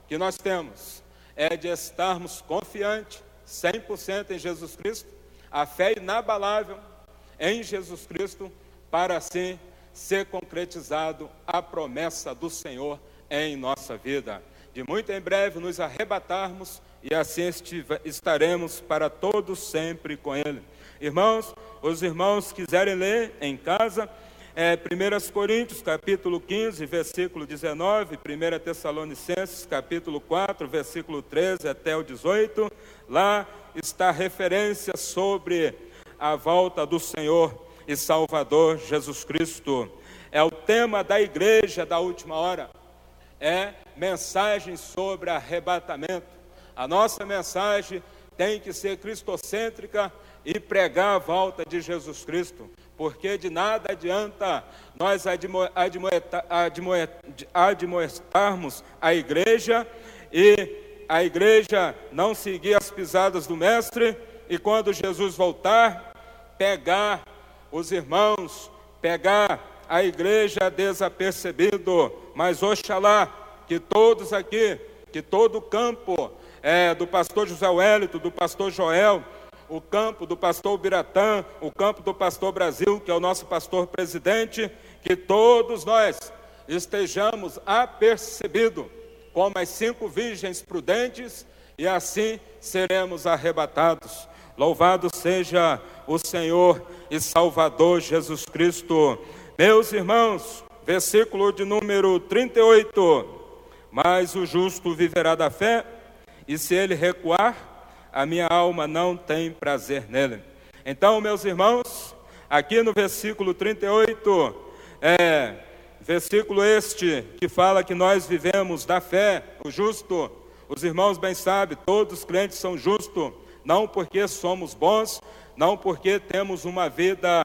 que nós temos é de estarmos confiantes 100% em Jesus Cristo, a fé inabalável em Jesus Cristo, para assim ser concretizado a promessa do Senhor em nossa vida. De muito em breve nos arrebatarmos e assim estaremos para todos sempre com Ele. Irmãos, os irmãos quiserem ler em casa, 1 Coríntios capítulo 15, versículo 19, 1 Tessalonicenses capítulo 4, versículo 13 até o 18, lá está a referência sobre a volta do Senhor e Salvador Jesus Cristo. É o tema da igreja da última hora, mensagem sobre arrebatamento. A nossa mensagem tem que ser cristocêntrica e pregar a volta de Jesus Cristo, porque de nada adianta nós admoestarmos a igreja e a igreja não seguir as pisadas do Mestre, e quando Jesus voltar, pegar os irmãos, pegar a igreja desapercebido. Mas oxalá que todos aqui, que todo o campo do pastor José Wellington, do pastor Joel, o campo do pastor Biratã, o campo do pastor Brasil, que é o nosso pastor presidente, que todos nós estejamos apercebidos como as 5 virgens prudentes, e assim seremos arrebatados. Louvado seja o Senhor e Salvador Jesus Cristo. Meus irmãos, versículo de número 38. Mas o justo viverá da fé, e se ele recuar, a minha alma não tem prazer nele. Então, meus irmãos, aqui no versículo 38, versículo este que fala que nós vivemos da fé, o justo. Os irmãos bem sabem, todos os crentes são justos, não porque somos bons, não porque temos uma vida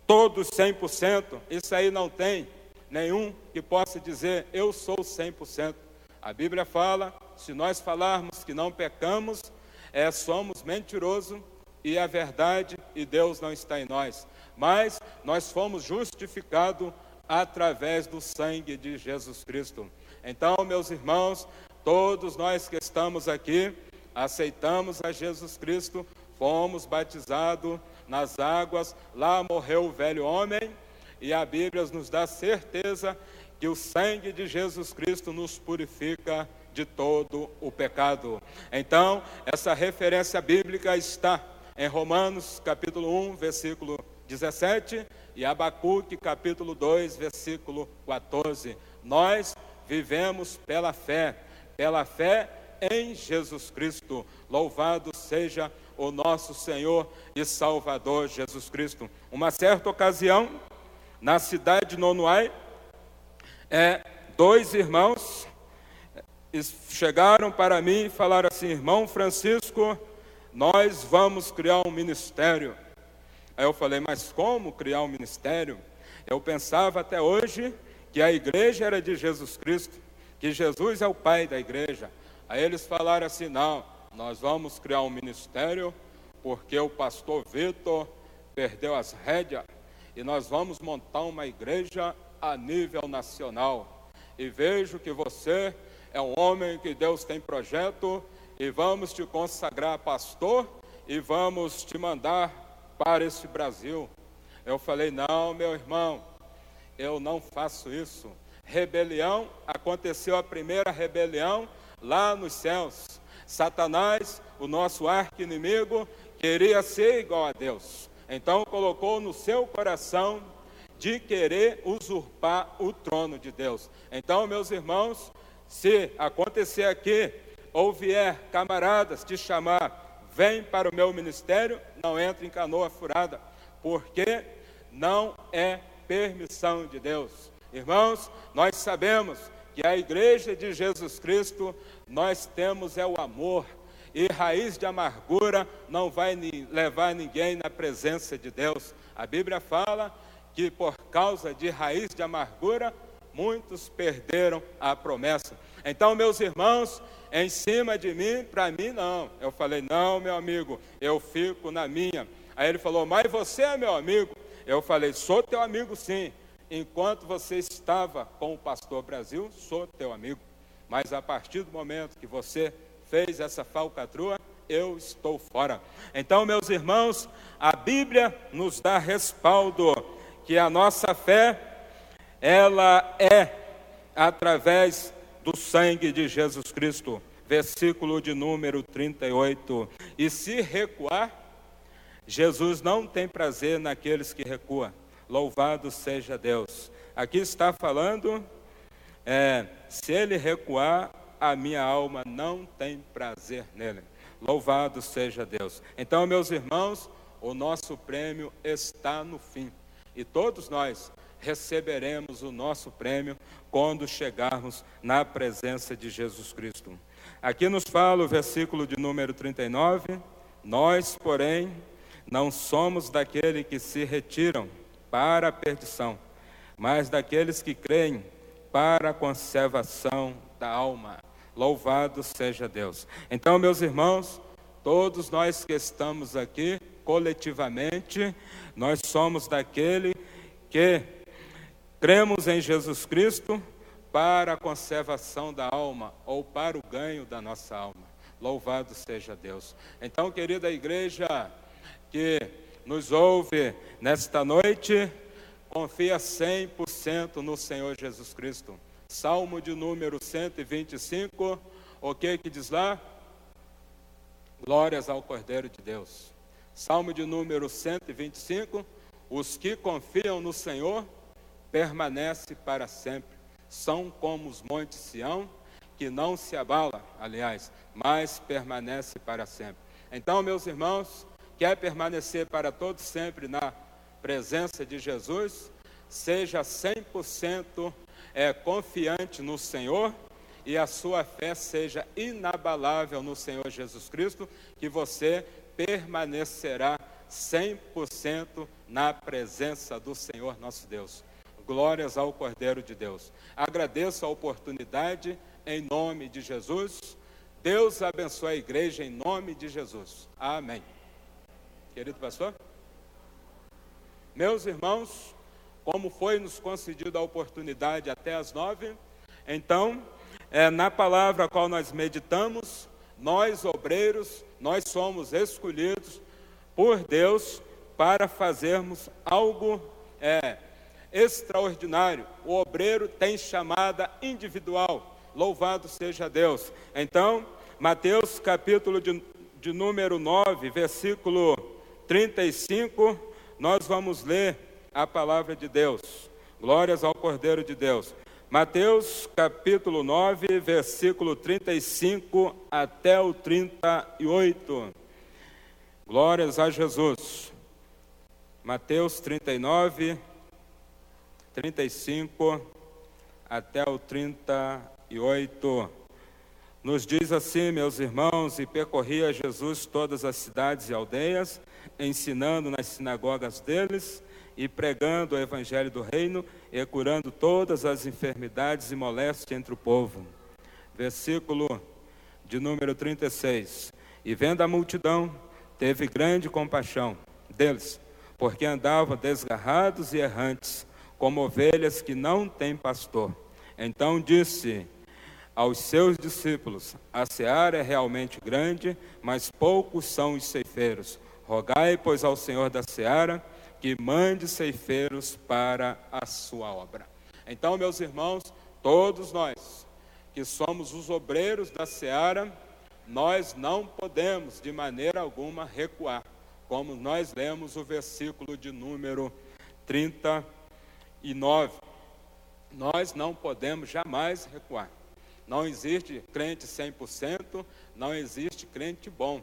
todos 100%, isso aí não tem nenhum que possa dizer, eu sou 100%. A Bíblia fala, se nós falarmos que não pecamos, somos mentirosos, e a verdade e Deus não está em nós. Mas nós fomos justificados através do sangue de Jesus Cristo. Então, meus irmãos, todos nós que estamos aqui, aceitamos a Jesus Cristo, fomos batizados nas águas, lá morreu o velho homem, e a Bíblia nos dá certeza que o sangue de Jesus Cristo nos purifica de todo o pecado. Então, essa referência bíblica está em Romanos capítulo 1, versículo 17, e Abacuque capítulo 2, versículo 14. Nós vivemos pela fé em Jesus Cristo. Louvado seja o nosso Senhor e Salvador Jesus Cristo. Uma certa ocasião, na cidade de Nonoai, 2 irmãos chegaram para mim e falaram assim: irmão Francisco, nós vamos criar um ministério. Aí eu falei, mas como criar um ministério? Eu pensava até hoje que a igreja era de Jesus Cristo, que Jesus é o pai da igreja. Aí eles falaram assim, não, nós vamos criar um ministério porque o pastor Vitor perdeu as rédeas e nós vamos montar uma igreja a nível nacional. E vejo que você é um homem que Deus tem projeto, e vamos te consagrar pastor e vamos te mandar para esse Brasil. Eu falei, não, meu irmão, eu não faço isso. Rebelião, aconteceu a primeira rebelião lá nos céus. Satanás, o nosso arqui-inimigo, queria ser igual a Deus. Então colocou no seu coração de querer usurpar o trono de Deus. Então, meus irmãos, se acontecer aqui, ou vier camaradas te chamar, vem para o meu ministério, não entre em canoa furada, porque não é permissão de Deus. Irmãos, nós sabemos que a igreja de Jesus Cristo, nós temos o amor, e raiz de amargura não vai levar ninguém na presença de Deus. A Bíblia fala que por causa de raiz de amargura, muitos perderam a promessa. Então, meus irmãos, em cima de mim, para mim não. Eu falei, não, meu amigo, eu fico na minha. Aí ele falou, mas você é meu amigo? Eu falei, sou teu amigo sim. Enquanto você estava com o pastor Brasil, sou teu amigo. Mas a partir do momento que você fez essa falcatrua, eu estou fora. Então, meus irmãos, a Bíblia nos dá respaldo que a nossa fé, ela é através do sangue de Jesus Cristo. Versículo de número 38. E se recuar, Jesus não tem prazer naqueles que recuam. Louvado seja Deus. Aqui está falando, se ele recuar, a minha alma não tem prazer nele. Louvado seja Deus. Então, meus irmãos, o nosso prêmio está no fim. E todos nós receberemos o nosso prêmio quando chegarmos na presença de Jesus Cristo. Aqui nos fala o versículo de número 39, nós, porém, não somos daqueles que se retiram para a perdição, mas daqueles que creem para a conservação da alma. Louvado seja Deus. Então, meus irmãos, todos nós que estamos aqui, coletivamente, nós somos daquele que cremos em Jesus Cristo para a conservação da alma, ou para o ganho da nossa alma. Louvado seja Deus. Então, querida igreja que nos ouve nesta noite, confia 100% no Senhor Jesus Cristo. Salmo de número 125, o que diz lá? Glórias ao Cordeiro de Deus. Salmo de número 125, os que confiam no Senhor permanecem para sempre. São como os montes Sião, que não se abala, aliás, mas permanece para sempre. Então, meus irmãos, quer permanecer para todo sempre na presença de Jesus? Seja 100% confiante no Senhor e a sua fé seja inabalável no Senhor Jesus Cristo, que você permanecerá 100% na presença do Senhor nosso Deus. Glórias ao Cordeiro de Deus. Agradeço a oportunidade em nome de Jesus. Deus abençoe a igreja em nome de Jesus. Amém. Querido pastor? Meus irmãos, como foi nos concedida a oportunidade até as 9, então, na palavra a qual nós meditamos, nós obreiros, nós somos escolhidos por Deus para fazermos algo extraordinário. O obreiro tem chamada individual. Louvado seja Deus. Então, Mateus capítulo de número 9, versículo 35, nós vamos ler a palavra de Deus. Glórias ao Cordeiro de Deus. Mateus capítulo 9, versículo 35 até o 38. Glórias a Jesus. Mateus 39, 35 até o 38. Nos diz assim, meus irmãos, e percorria Jesus todas as cidades e aldeias, ensinando nas sinagogas deles e pregando o evangelho do reino e curando todas as enfermidades e moléstias entre o povo. Versículo de número 36. E vendo a multidão, teve grande compaixão deles, porque andavam desgarrados e errantes, como ovelhas que não têm pastor. Então disse aos seus discípulos: a seara é realmente grande, mas poucos são os ceifeiros. Rogai, pois, ao Senhor da seara que mande ceifeiros para a sua obra. Então, meus irmãos, todos nós que somos os obreiros da seara, nós não podemos de maneira alguma recuar, como nós lemos o versículo de número 39. Nós não podemos jamais recuar. Não existe crente 100%, não existe crente bom.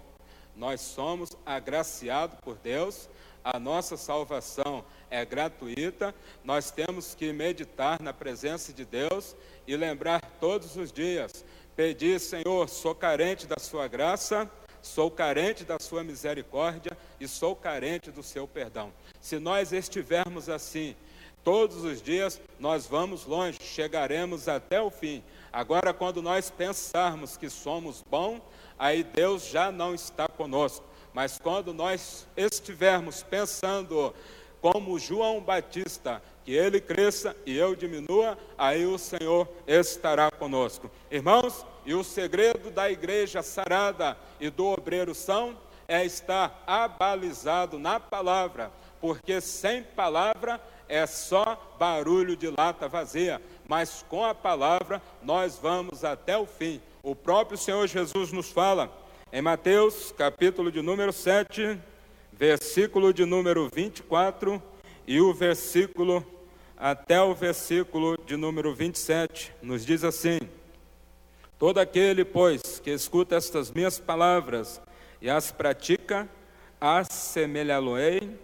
Nós somos agraciados por Deus, a nossa salvação é gratuita, nós temos que meditar na presença de Deus e lembrar todos os dias, pedir: Senhor, sou carente da sua graça, sou carente da sua misericórdia e sou carente do seu perdão. Se nós estivermos assim todos os dias, nós vamos longe, chegaremos até o fim. Agora, quando nós pensarmos que somos bons, aí Deus já não está conosco. Mas quando nós estivermos pensando como João Batista, que ele cresça e eu diminua, aí o Senhor estará conosco. Irmãos, e o segredo da igreja sarada e do obreiro são é estar abalizado na palavra, porque sem palavra é só barulho de lata vazia, mas com a palavra nós vamos até o fim. O próprio Senhor Jesus nos fala em Mateus capítulo de número 7, versículo de número 24 e o versículo até o versículo de número 27, nos diz assim: todo aquele, pois, que escuta estas minhas palavras e as pratica, assemelhá-lo-ei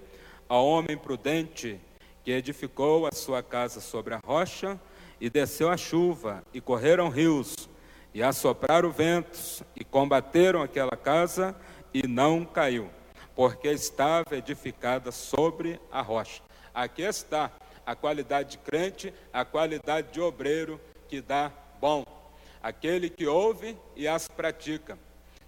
ao homem prudente que edificou a sua casa sobre a rocha, e desceu a chuva, e correram rios, e assopraram ventos, e combateram aquela casa, e não caiu, porque estava edificada sobre a rocha. Aqui está a qualidade de crente, a qualidade de obreiro que dá bom. Aquele que ouve e as pratica.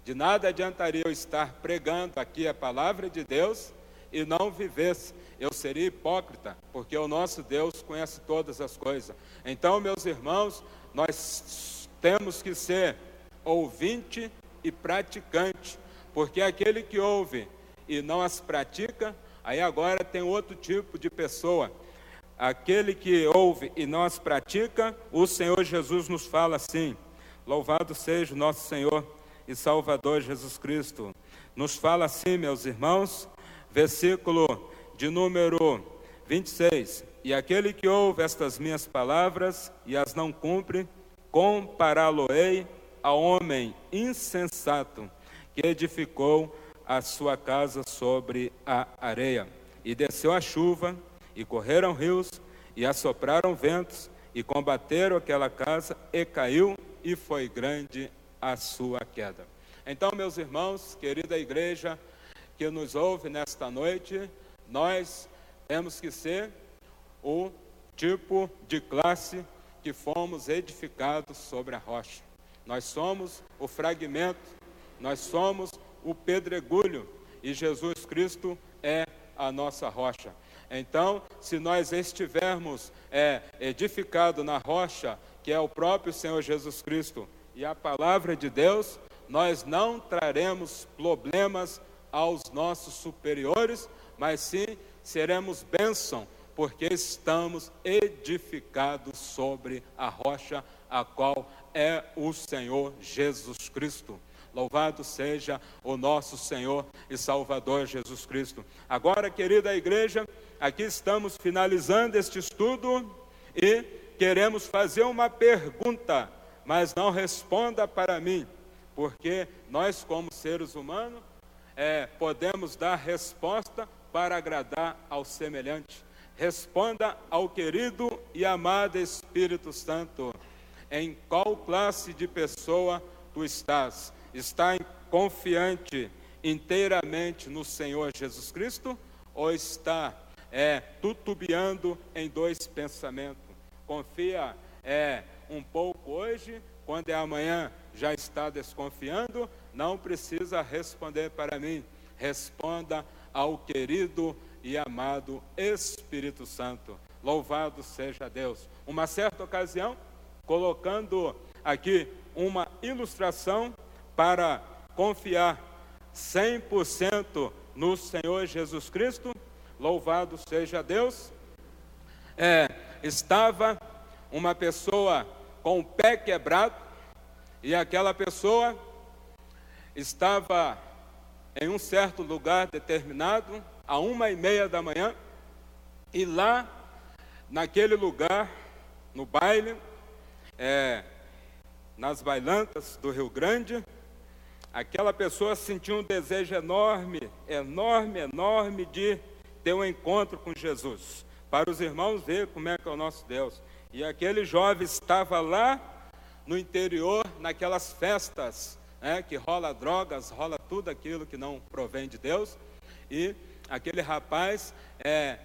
De nada adiantaria eu estar pregando aqui a palavra de Deus e não vivesse. Eu seria hipócrita, porque o nosso Deus conhece todas as coisas. Então, meus irmãos, nós temos que ser ouvinte e praticante, porque aquele que ouve e não as pratica, aí agora tem outro tipo de pessoa. Aquele que ouve e não as pratica, o Senhor Jesus nos fala assim: louvado seja o nosso Senhor e Salvador Jesus Cristo. Nos fala assim, meus irmãos, versículo de número 26. E aquele que ouve estas minhas palavras e as não cumpre, compará-lo-ei a homem insensato, que edificou a sua casa sobre a areia. E desceu a chuva, e correram rios, e assopraram ventos, e combateram aquela casa, e caiu, e foi grande a sua queda. Então, meus irmãos, querida igreja que nos ouve nesta noite, nós temos que ser o tipo de classe que fomos edificados sobre a rocha. Nós somos o fragmento, nós somos o pedregulho, e Jesus Cristo é a nossa rocha. Então, se nós estivermos edificados na rocha, que é o próprio Senhor Jesus Cristo e a palavra de Deus, nós não traremos problemas aos nossos superiores, mas sim seremos bênção, porque estamos edificados sobre a rocha, a qual é o Senhor Jesus Cristo. Louvado seja o nosso Senhor e Salvador Jesus Cristo. Agora, querida igreja, aqui estamos finalizando este estudo e queremos fazer uma pergunta, mas não responda para mim, porque nós, como seres humanos, podemos dar resposta para agradar ao semelhante. Responda ao querido e amado Espírito Santo: em qual classe de pessoa tu estás? Está confiante inteiramente no Senhor Jesus Cristo, ou está tutubiando em dois pensamentos? Confia um pouco hoje, quando é amanhã já está desconfiando? Não precisa responder para mim, responda ao querido e amado Espírito Santo. Louvado seja Deus. Uma certa ocasião, colocando aqui uma ilustração para confiar 100% no Senhor Jesus Cristo, louvado seja Deus, estava uma pessoa com o pé quebrado, e aquela pessoa estava em um certo lugar determinado, à 1h30 da manhã, e lá, naquele lugar, no baile, nas bailantas do Rio Grande, aquela pessoa sentiu um desejo enorme de ter um encontro com Jesus, para os irmãos ver como é que é o nosso Deus. E aquele jovem estava lá no interior, naquelas festas, que rola drogas, rola tudo aquilo que não provém de Deus, e aquele rapaz,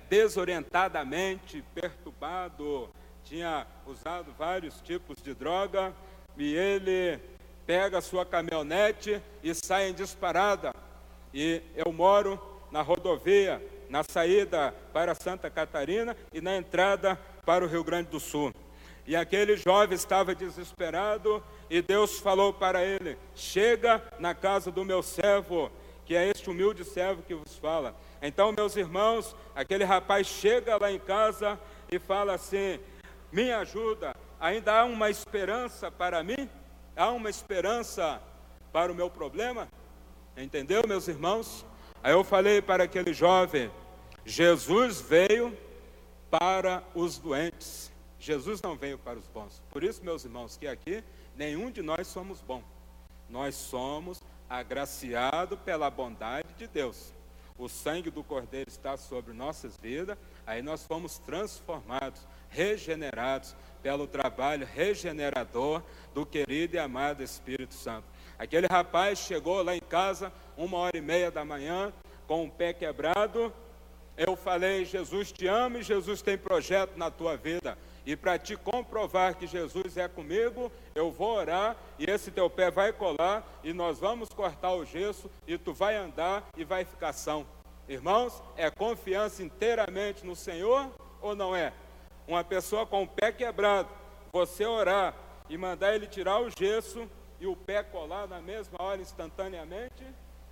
desorientadamente, perturbado, tinha usado vários tipos de droga, e ele pega a sua caminhonete e sai em disparada. E eu moro na rodovia, na saída para Santa Catarina e na entrada para o Rio Grande do Sul. E aquele jovem estava desesperado, e Deus falou para ele: chega na casa do meu servo, que é este humilde servo que vos fala. Então, meus irmãos, aquele rapaz chega lá em casa e fala assim: me ajuda, ainda há uma esperança para mim? Há uma esperança para o meu problema? Entendeu, meus irmãos? Aí eu falei para aquele jovem: Jesus veio para os doentes, Jesus não veio para os bons. Por isso, meus irmãos, que aqui nenhum de nós somos bons. Nós somos agraciados pela bondade de Deus. O sangue do Cordeiro está sobre nossas vidas, aí nós fomos transformados, regenerados pelo trabalho regenerador do querido e amado Espírito Santo. Aquele rapaz chegou lá em casa 1h30 da manhã, com o pé quebrado. Eu falei: Jesus te ama e Jesus tem projeto na tua vida. E para te comprovar que Jesus é comigo, eu vou orar e esse teu pé vai colar e nós vamos cortar o gesso e tu vai andar e vai ficar são. Irmãos, é confiança inteiramente no Senhor ou não é? Uma pessoa com o pé quebrado, você orar e mandar ele tirar o gesso e o pé colar na mesma hora instantaneamente?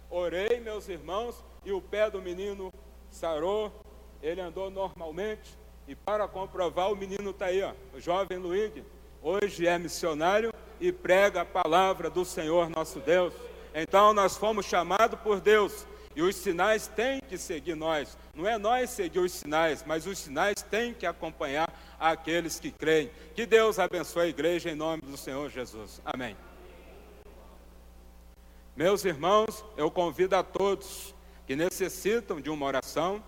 Orei, meus irmãos, e o pé do menino sarou, ele andou normalmente. E para comprovar, o menino está aí, ó, o jovem Luigi, hoje é missionário e prega a palavra do Senhor nosso Deus. Então nós fomos chamados por Deus e os sinais têm que seguir nós. Não é nós seguir os sinais, mas os sinais têm que acompanhar aqueles que creem. Que Deus abençoe a igreja em nome do Senhor Jesus. Amém. Meus irmãos, eu convido a todos que necessitam de uma oração.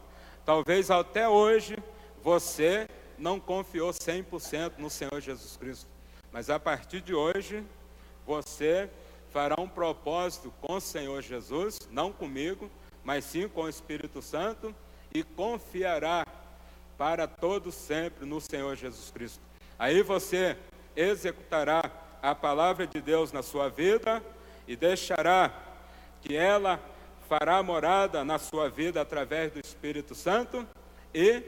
Talvez até hoje você não confiou 100% no Senhor Jesus Cristo, mas a partir de hoje você fará um propósito com o Senhor Jesus, não comigo, mas sim com o Espírito Santo, e confiará para todo sempre no Senhor Jesus Cristo. Aí você executará a palavra de Deus na sua vida e deixará que ela fará morada na sua vida através do Espírito Santo e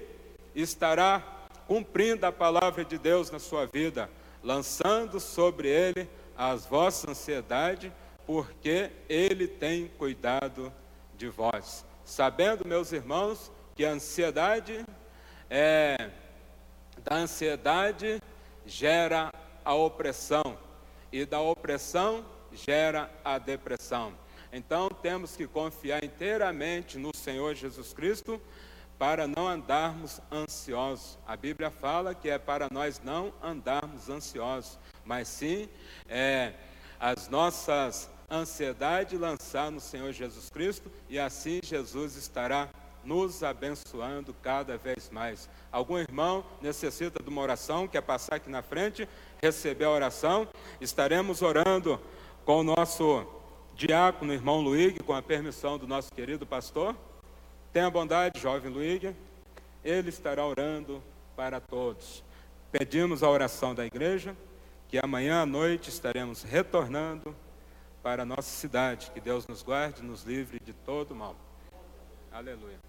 estará cumprindo a palavra de Deus na sua vida, lançando sobre ele as vossas ansiedades, porque ele tem cuidado de vós. Sabendo, meus irmãos, que a ansiedade da ansiedade gera a opressão, e da opressão gera a depressão. Então temos que confiar inteiramente no Senhor Jesus Cristo para não andarmos ansiosos. A Bíblia fala que é para nós não andarmos ansiosos, mas sim as nossas ansiedades lançar no Senhor Jesus Cristo, e assim Jesus estará nos abençoando cada vez mais. Algum irmão necessita de uma oração, quer passar aqui na frente, receber a oração? Estaremos orando com o nosso diácono, irmão Luigi, com a permissão do nosso querido pastor. Tenha bondade, jovem Luigi, ele estará orando para todos. Pedimos a oração da igreja, que amanhã à noite estaremos retornando para a nossa cidade. Que Deus nos guarde e nos livre de todo mal. Aleluia.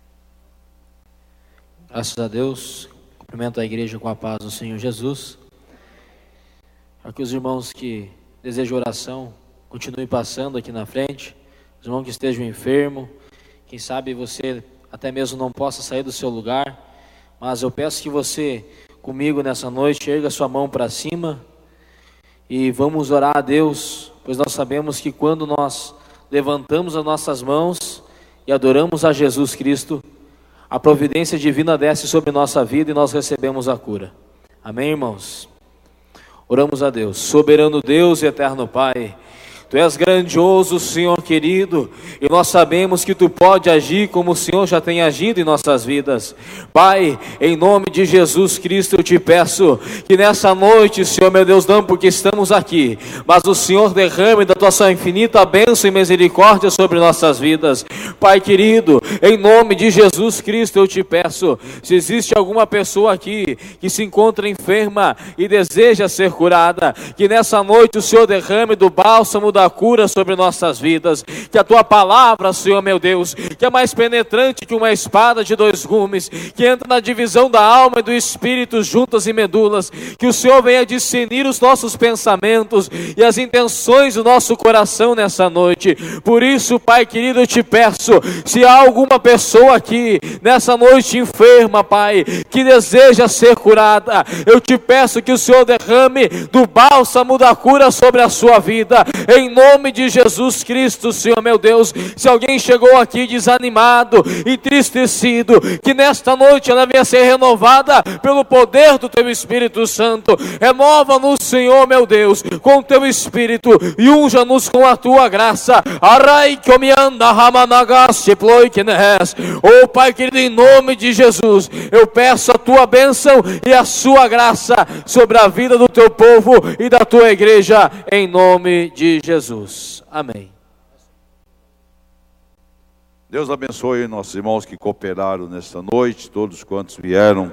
Graças a Deus. Cumprimento a igreja com a paz do Senhor Jesus. Aqui os irmãos que desejam oração, continuem passando aqui na frente. Os irmãos que estejam enfermos, quem sabe você até mesmo não possa sair do seu lugar, mas eu peço que você, comigo nessa noite, erga sua mão para cima e vamos orar a Deus, pois nós sabemos que quando nós levantamos as nossas mãos e adoramos a Jesus Cristo, a providência divina desce sobre nossa vida e nós recebemos a cura. Amém, irmãos? Oramos a Deus. Soberano Deus e eterno Pai, Tu és grandioso, Senhor querido, e nós sabemos que Tu pode agir como o Senhor já tem agido em nossas vidas. Pai, em nome de Jesus Cristo eu te peço que nessa noite, Senhor meu Deus, não porque estamos aqui, mas o Senhor derrame da Tua sua infinita bênção e misericórdia sobre nossas vidas. Pai querido, em nome de Jesus Cristo eu te peço, se existe alguma pessoa aqui que se encontra enferma e deseja ser curada, que nessa noite o Senhor derrame do bálsamo da cura sobre nossas vidas, que a Tua palavra, Senhor meu Deus, que é mais penetrante que uma espada de 2 gumes, que entra na divisão da alma e do espírito, juntas e medulas, que o Senhor venha discernir os nossos pensamentos e as intenções do nosso coração nessa noite. Por isso, Pai querido, eu te peço, se há alguma pessoa aqui nessa noite enferma, Pai, que deseja ser curada, eu te peço que o Senhor derrame do bálsamo da cura sobre a sua vida, em nome de Jesus Cristo, Senhor meu Deus. Se alguém chegou aqui desanimado, entristecido, que nesta noite ela venha ser renovada pelo poder do Teu Espírito Santo. Renova-nos, Senhor meu Deus, com o Teu Espírito e unja-nos com a Tua graça. Oh Pai querido, em nome de Jesus, eu peço a Tua bênção e a Sua graça sobre a vida do Teu povo e da Tua igreja, em nome de Jesus. Amém. Deus abençoe nossos irmãos que cooperaram nesta noite, todos quantos vieram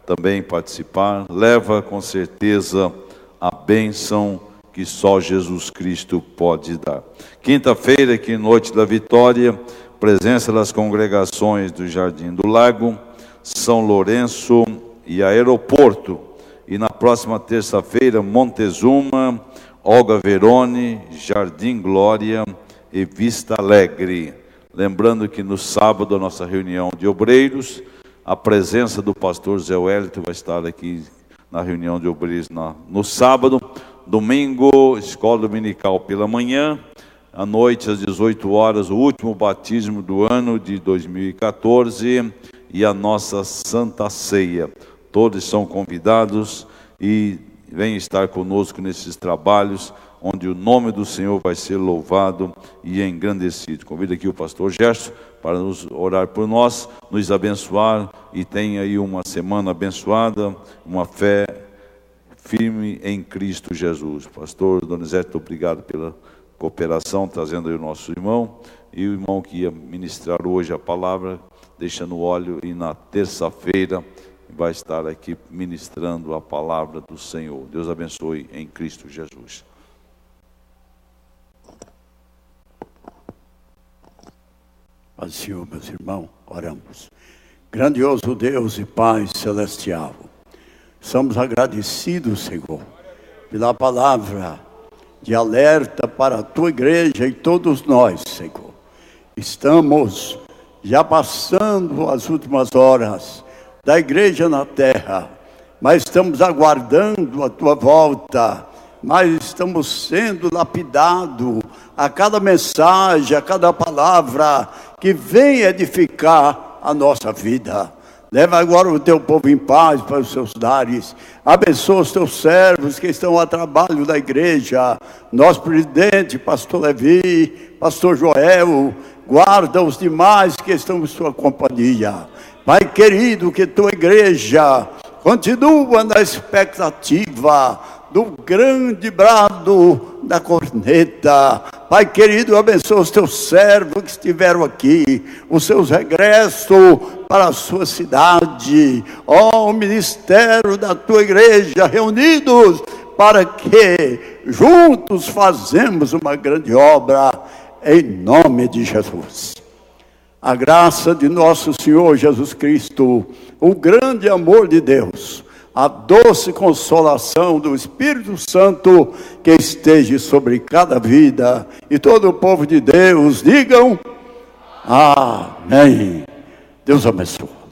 também participar. Leva com certeza a bênção que só Jesus Cristo pode dar. Quinta-feira, aqui noite da vitória, presença das congregações do Jardim do Lago, São Lourenço e Aeroporto. E na próxima terça-feira, Montezuma, Olga Verone, Jardim Glória e Vista Alegre. Lembrando que no sábado, a nossa reunião de obreiros, a presença do pastor Zé Wellington vai estar aqui na reunião de obreiros no sábado. Domingo, escola dominical pela manhã. À noite, às 18 horas, o último batismo do ano de 2014 e a nossa Santa Ceia. Todos são convidados e venham estar conosco nesses trabalhos, onde o nome do Senhor vai ser louvado e engrandecido. Convido aqui o pastor Gerson para nos orar por nós, nos abençoar e tenha aí uma semana abençoada, uma fé firme em Cristo Jesus. Pastor Donizete, obrigado pela cooperação, trazendo aí o nosso irmão, e o irmão que ia ministrar hoje a palavra, deixa no óleo, e na terça-feira vai estar aqui ministrando a palavra do Senhor. Deus abençoe em Cristo Jesus. Pai do Senhor, meus irmãos, oramos. Grandioso Deus e Pai celestial, somos agradecidos, Senhor, pela palavra de alerta para a Tua igreja e todos nós, Senhor. Estamos já passando as últimas horas da igreja na terra, mas estamos aguardando a Tua volta, mas estamos sendo lapidados a cada mensagem, a cada palavra que vem edificar a nossa vida. Leva agora o Teu povo em paz para os seus lares. Abençoa os Teus servos que estão a trabalho da igreja. Nosso presidente, pastor Levi, pastor Joel. Guarda os demais que estão em sua companhia. Pai querido, que Tua igreja continua na expectativa do grande brado da corneta. Pai querido, abençoa os Teus servos que estiveram aqui, os seus regressos para a sua cidade, ó, o ministério da Tua igreja, reunidos para que juntos fazemos uma grande obra, em nome de Jesus. A graça de nosso Senhor Jesus Cristo, o grande amor de Deus, a doce consolação do Espírito Santo que esteja sobre cada vida, e todo o povo de Deus digam amém. Deus abençoe.